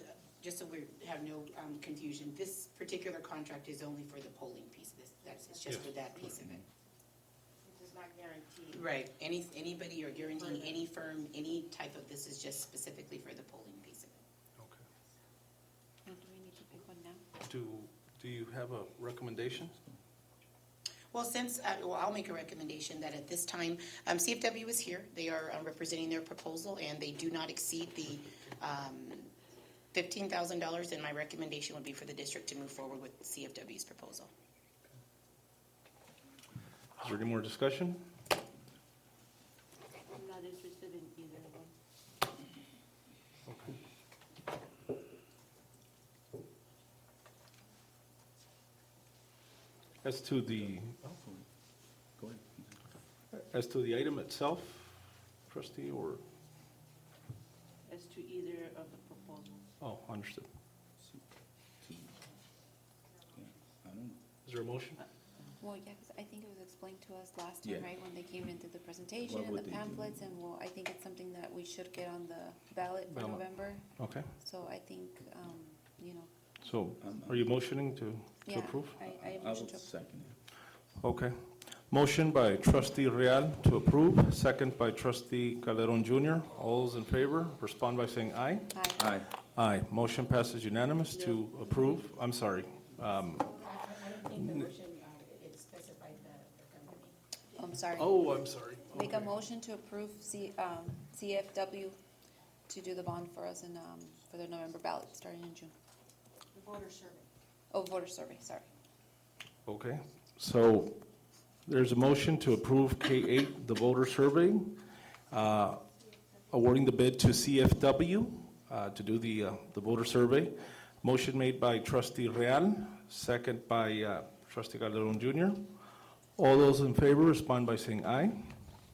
we have no confusion, this particular contract is only for the polling piece. It's just for that piece of it. not guaranteed. Right, anybody you're guaranteeing, any firm, any type of, this is just specifically for the polling piece of it. Okay. Do we need to pick one now? Do you have a recommendation? Well, I'll make a recommendation that at this time, CFW is here. They are representing their proposal, and they do not exceed the $15,000, and my recommendation would be for the district to move forward with CFW's proposal. Is there any more discussion? I'm not interested in either of them. Okay. As to the item itself, trustee, or, As to either of the proposals. oh, understood. I don't know. Is there a motion? Well, yeah, because I think it was explained to us last Yeah. time, right, when they came into the presentation What and would the they do? pamphlets, and well, I think it's something that we should get on the ballot for Ballot. November. Okay, So I think, you know, so are you motioning to yeah, approve? I I motion will to. second it. Okay. Motion by trustee Real to approve, second by trustee Calderon Jr. All those in favor, respond by saying aye. Aye. Aye. Aye. Motion passes unanimous to approve. I'm sorry. It specified the company. I'm sorry. Oh, I'm sorry. Make a Okay. motion to approve CFW to do the bond for us in, for the November ballot, starting in June. The voter survey. Oh, voter survey, sorry. Okay, so there's a motion to approve K8, the voter survey, awarding the bid to CFW to do the voter survey. Motion made by trustee Real, second by trustee Calderon Jr. All those in favor respond by saying aye.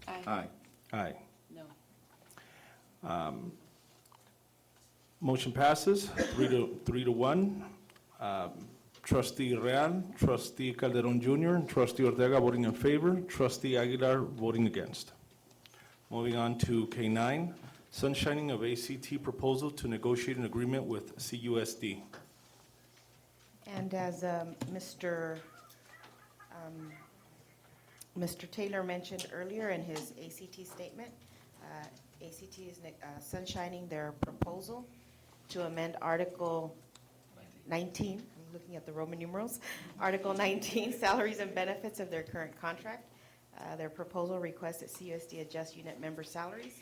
Aye. Aye. Aye. No. Motion passes 3-1. Trustee Real, trustee Calderon Jr., and trustee Ortega voting in favor, trustee Aguilar voting against. Moving on to K9, sunshining of ACT proposal to negotiate an agreement with CUSD. And as Mr. Taylor mentioned earlier in his ACT statement, ACT is sunshining their proposal to amend Article 19, I'm looking at the Roman numerals, Article 19, salaries and benefits of their current contract. Their proposal requests that CUSD adjust unit member salaries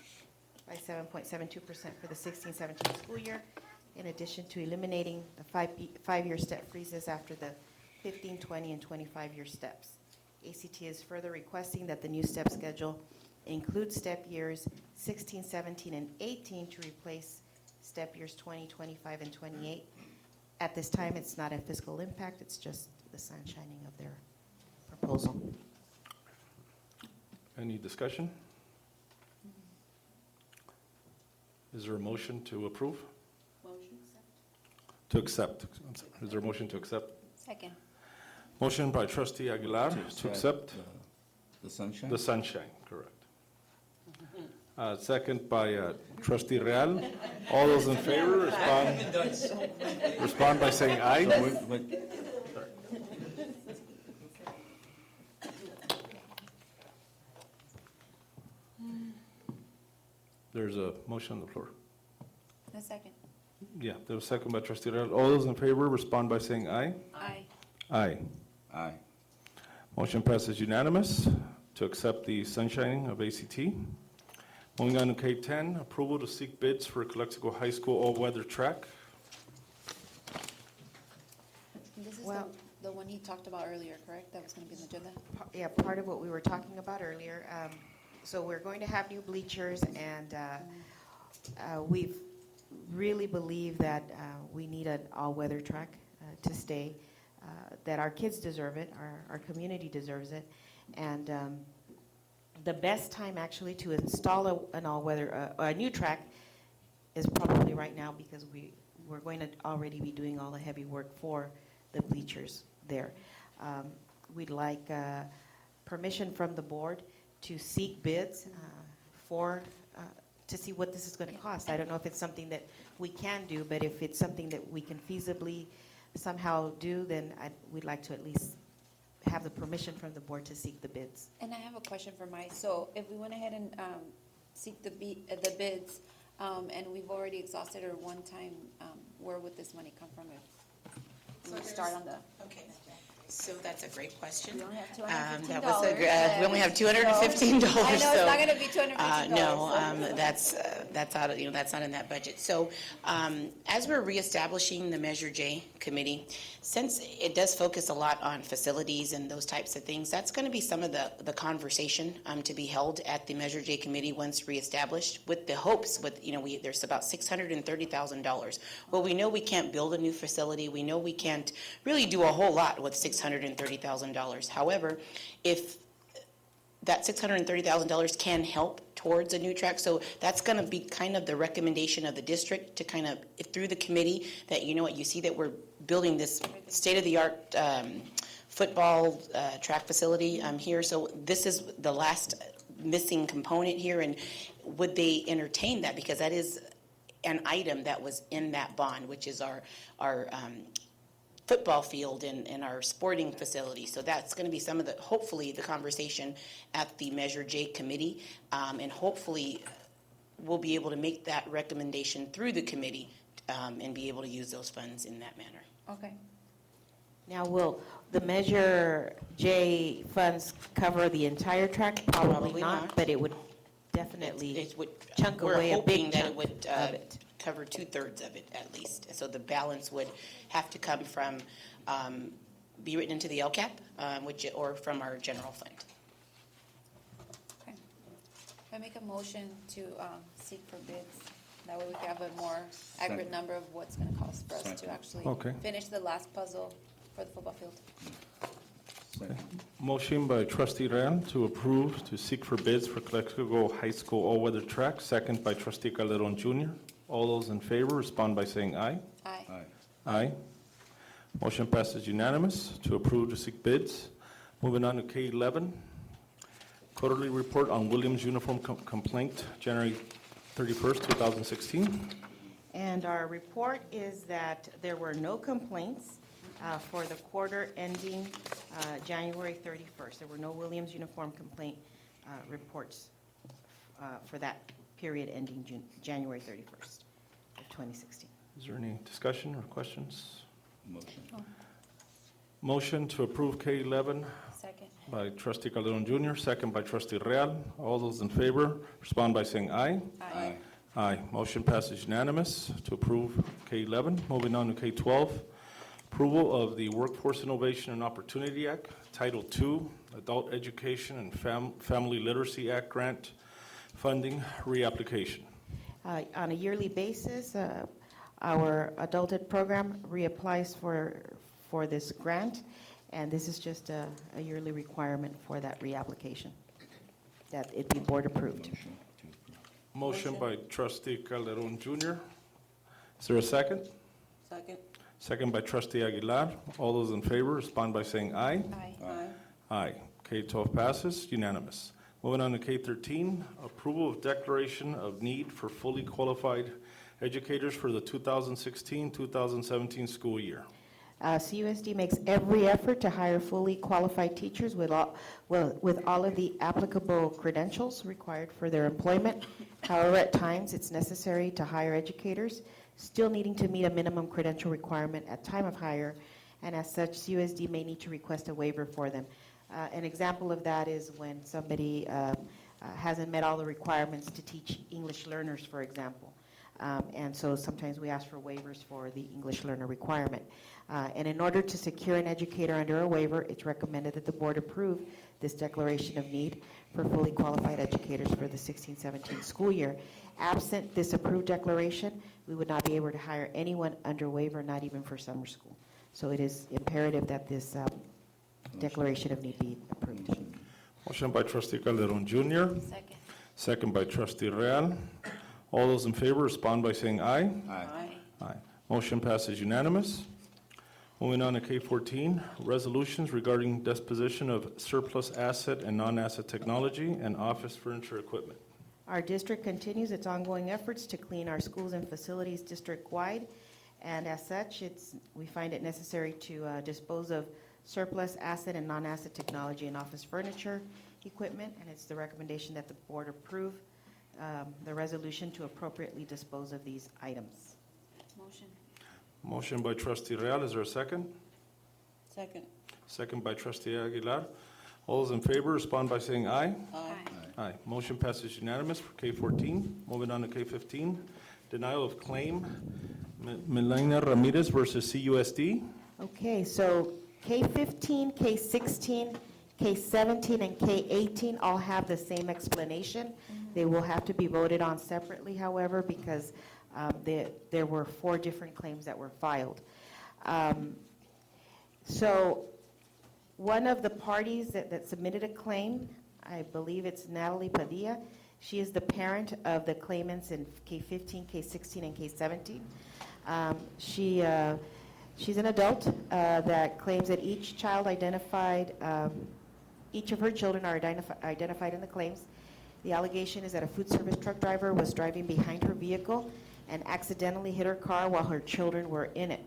by 7.72% for the 16-17 school year, in addition to eliminating the five-year step freezes after the 15, 20, and 25-year steps. ACT is further requesting that the new step schedule include step years 16, 17, and 18 to replace step years 20, 25, and 28. At this time, it's not a fiscal impact, it's just the sunshining of their proposal. Any discussion? Is there a motion to approve? Motion? To accept. I'm sorry. Is there a motion to accept? Second. Motion by trustee Aguilar to accept The sunshine? the sunshine, correct. Second by trustee Real. All those in favor, respond by saying aye. There's a motion on the floor. A second. Yeah, there was a second by trustee Real. All those in favor, respond by saying aye. Aye. Aye. Aye. Motion passes unanimous to accept the sunshining of ACT. Moving on to K10, approval to seek bids for Calexico High School all-weather track. This is Well- the one he talked about earlier, correct? That was going to be on the agenda? Yeah, part of what we were talking about earlier. So we're going to have new bleachers, and we really believe that we need an all-weather track to stay, that our kids deserve it, our community deserves it. And the best time actually to install an all-weather, a new track is probably right now, because we're going to already be doing all the heavy work for the bleachers there. We'd like permission from the board to seek bids to see what this is going to cost. I don't know if it's something that we can do, but if it's something that we can feasibly somehow do, then we'd like to at least have the permission from the board to seek the bids. And I have a question for Mike. So if we went ahead and seek the bids, and we've already exhausted our one-time, where would this money come from if we start on the? Okay. So that's a great question. We only have $215. That was we only have $215. I know it's so, not going to be $215. No, that's out of, that's not in that budget. So as we're reestablishing the Measure J committee, since it does focus a lot on facilities and those types of things, that's going to be some of the conversation to be held at the Measure J committee once reestablished, with the hopes there's about $630,000. Well, we know we can't build a new facility. We know we can't really do a whole lot with $630,000. However, if that $630,000 can help towards a new track, so that's going to be kind of the recommendation of the district to kind of, through the committee, that you see that we're building this state-of-the-art football track facility here. So this is the last missing component here, and would they entertain that? Because that is an item that was in that bond, which is our football field and our sporting facility. So that's going to be some of hopefully the conversation at the Measure J committee, and hopefully we'll be able to make that recommendation through the committee and be able to use those funds in that manner. Okay. Now, will the Measure J funds cover the entire track? Probably not, but it would definitely It would, chunk we're away a hoping big that chunk it would of it. cover 2/3 of it at least. So the balance would have to come from, be written into the LCAP, or from our general fund. Okay. I make a motion to seek for bids. That way we can have a more accurate number of what's going to cost for us to actually Okay. finish the last puzzle for the football field. Motion by trustee Real to approve to seek for bids for Calexico High School all-weather track, second by trustee Calderon Jr. All those in favor respond by saying aye. Aye. Aye. Motion passes unanimous to approve to seek bids. Moving on to K11, quarterly report on Williams uniform complaint, January 31st, 2016. And our report is that there were no complaints for the quarter ending January 31st. There were no Williams uniform complaint reports for that period ending January 31st of 2016. Is there any discussion or questions? Motion. Motion to approve K11 Second. by trustee Calderon Jr., second by trustee Real. All those in favor respond by saying aye. Aye. Aye. Motion passes unanimous to approve K11. Moving on to K12, approval of the Workforce Innovation and Opportunity Act, Title II, Adult Education and Family Literacy Act grant funding reapplication. On a yearly basis, our adulted program reapplies for this grant, and this is just a yearly requirement for that reapplication, that it be board approved. Motion by trustee Calderon Jr. Is there a second? Second. Second by trustee Aguilar. All those in favor respond by saying aye. Aye. Aye. Aye. K12 passes, unanimous. Moving on to K13, approval of declaration of need for fully qualified educators for the 2016-2017 school year. CUSD makes every effort to hire fully qualified teachers with all of the applicable credentials required for their employment. However, at times, it's necessary to hire educators still needing to meet a minimum credential requirement at time of hire, and as such, CUSD may need to request a waiver for them. An example of that is when somebody hasn't met all the requirements to teach English learners, for example. And so sometimes we ask for waivers for the English learner requirement. And in order to secure an educator under a waiver, it's recommended that the board approve this declaration of need for fully qualified educators for the 16-17 school year. Absent this approved declaration, we would not be able to hire anyone under waiver, not even for summer school. So it is imperative that this declaration of need be approved. Motion by trustee Calderon Jr. Second. Second by trustee Real. All those in favor respond by saying aye. Aye. Aye. Motion passes unanimous. Moving on to K14, resolutions regarding disposition of surplus asset and non-asset technology and office furniture equipment. Our district continues its ongoing efforts to clean our schools and facilities district-wide, and as such, we find it necessary to dispose of surplus asset and non-asset technology and office furniture equipment, and it's the recommendation that the board approve the resolution to appropriately dispose of these items. Motion. Motion by trustee Real, is there a second? Second. Second by trustee Aguilar. All those in favor respond by saying aye. Aye. Aye. Motion passes unanimous for K14. Moving on to K15, denial of claim, Melina Ramirez versus CUSD. Okay, so K15, K16, K17, and K18 all have the same explanation. They will have to be voted on separately, however, because there were 4 different claims that were filed. So one of the parties that submitted a claim, I believe it's Natalie Padilla. She is the parent of the claimants in K15, K16, and K17. She's an adult that claims that each of her children are identified in the claims. The allegation is that a food service truck driver was driving behind her vehicle and accidentally hit her car while her children were in it.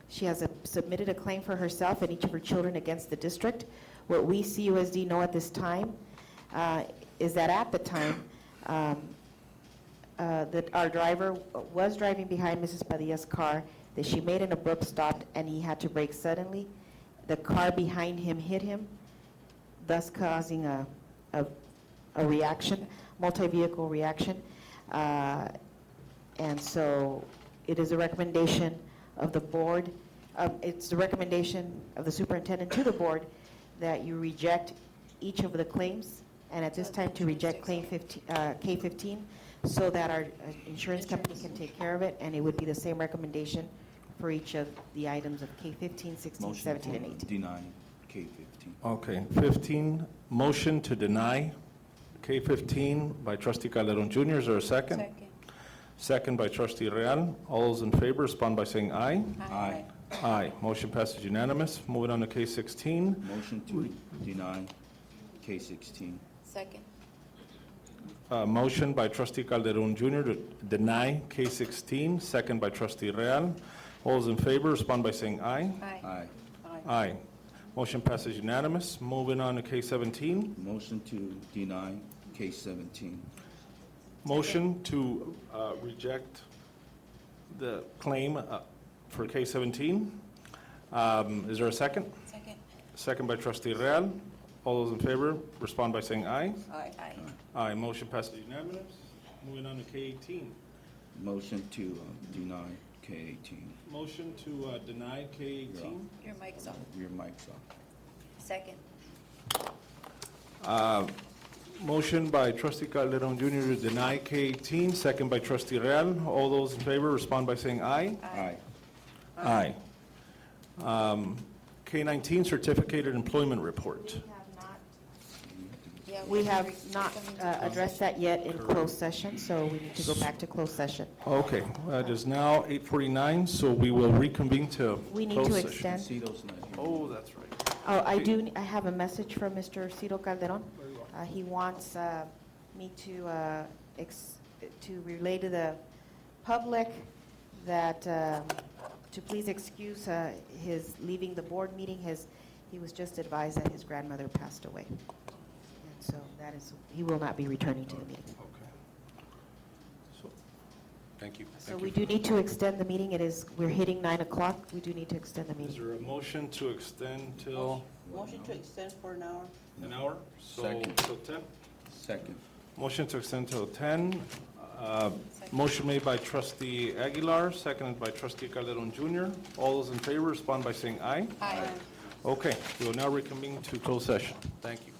She has submitted a claim for herself and each of her children against the district. What we, CUSD, know at this time is that at the time, that our driver was driving behind Mrs. Padilla's car, that she made an abrupt stop and he had to brake suddenly. The car behind him hit him, thus causing a reaction, multi-vehicle reaction. And so it is a recommendation of the board, it's the recommendation of the superintendent to the board that you reject each of the claims, and at this time to reject claim K15 so that our insurance company can take care of it, and it would be the same recommendation for each of the items of K15, 16, 17, and 18. Deny K15. Okay, 15, motion to deny K15 by trustee Calderon Jr. Is there a second? Second. Second by trustee Real. All those in favor respond by saying aye. Aye. Aye. Motion passes unanimous. Moving on to K16. Motion to deny K16. Second. Motion by trustee Calderon Jr. to deny K16. Second by trustee Real. All those in favor respond by saying aye. Aye. Aye. Motion passes unanimous. Moving on to K17. Motion to deny K17. Motion to reject the claim for K17. Is there a second? Second. Second by trustee Real. All those in favor respond by saying aye. Aye. Aye. Motion passes unanimous. Moving on to K18. Motion to deny K18. Motion to deny K18. Your mic's off. Your mic's off. Second. Motion by trustee Calderon Jr. to deny K18. Second by trustee Real. All those in favor respond by saying aye. Aye. Aye. K19, certificated employment report. We have not addressed that yet in closed session, so we need to go back to closed session. Okay, it is now 8:49, so we will reconvene to We need closed to session. extend. Cito's not here. Oh, that's right. Oh, I have a message from Mr. Cito Calderon. He wants me to relay to the public that, to please excuse his leaving the board meeting. He was just advised that his grandmother passed away. And so that is, he will not be returning to the meeting. Okay. So, thank you. So we do need to extend the meeting. We're hitting 9 o'clock. We do need to extend the Is meeting. there a motion to extend till Motion to extend for an hour. an hour? So, Second. till 10? Second. Motion to extend till 10. Motion made by trustee Aguilar, seconded by trustee Calderon Jr. All those in favor respond by saying aye. Aye. Okay, we will now reconvene to closed session. Thank you.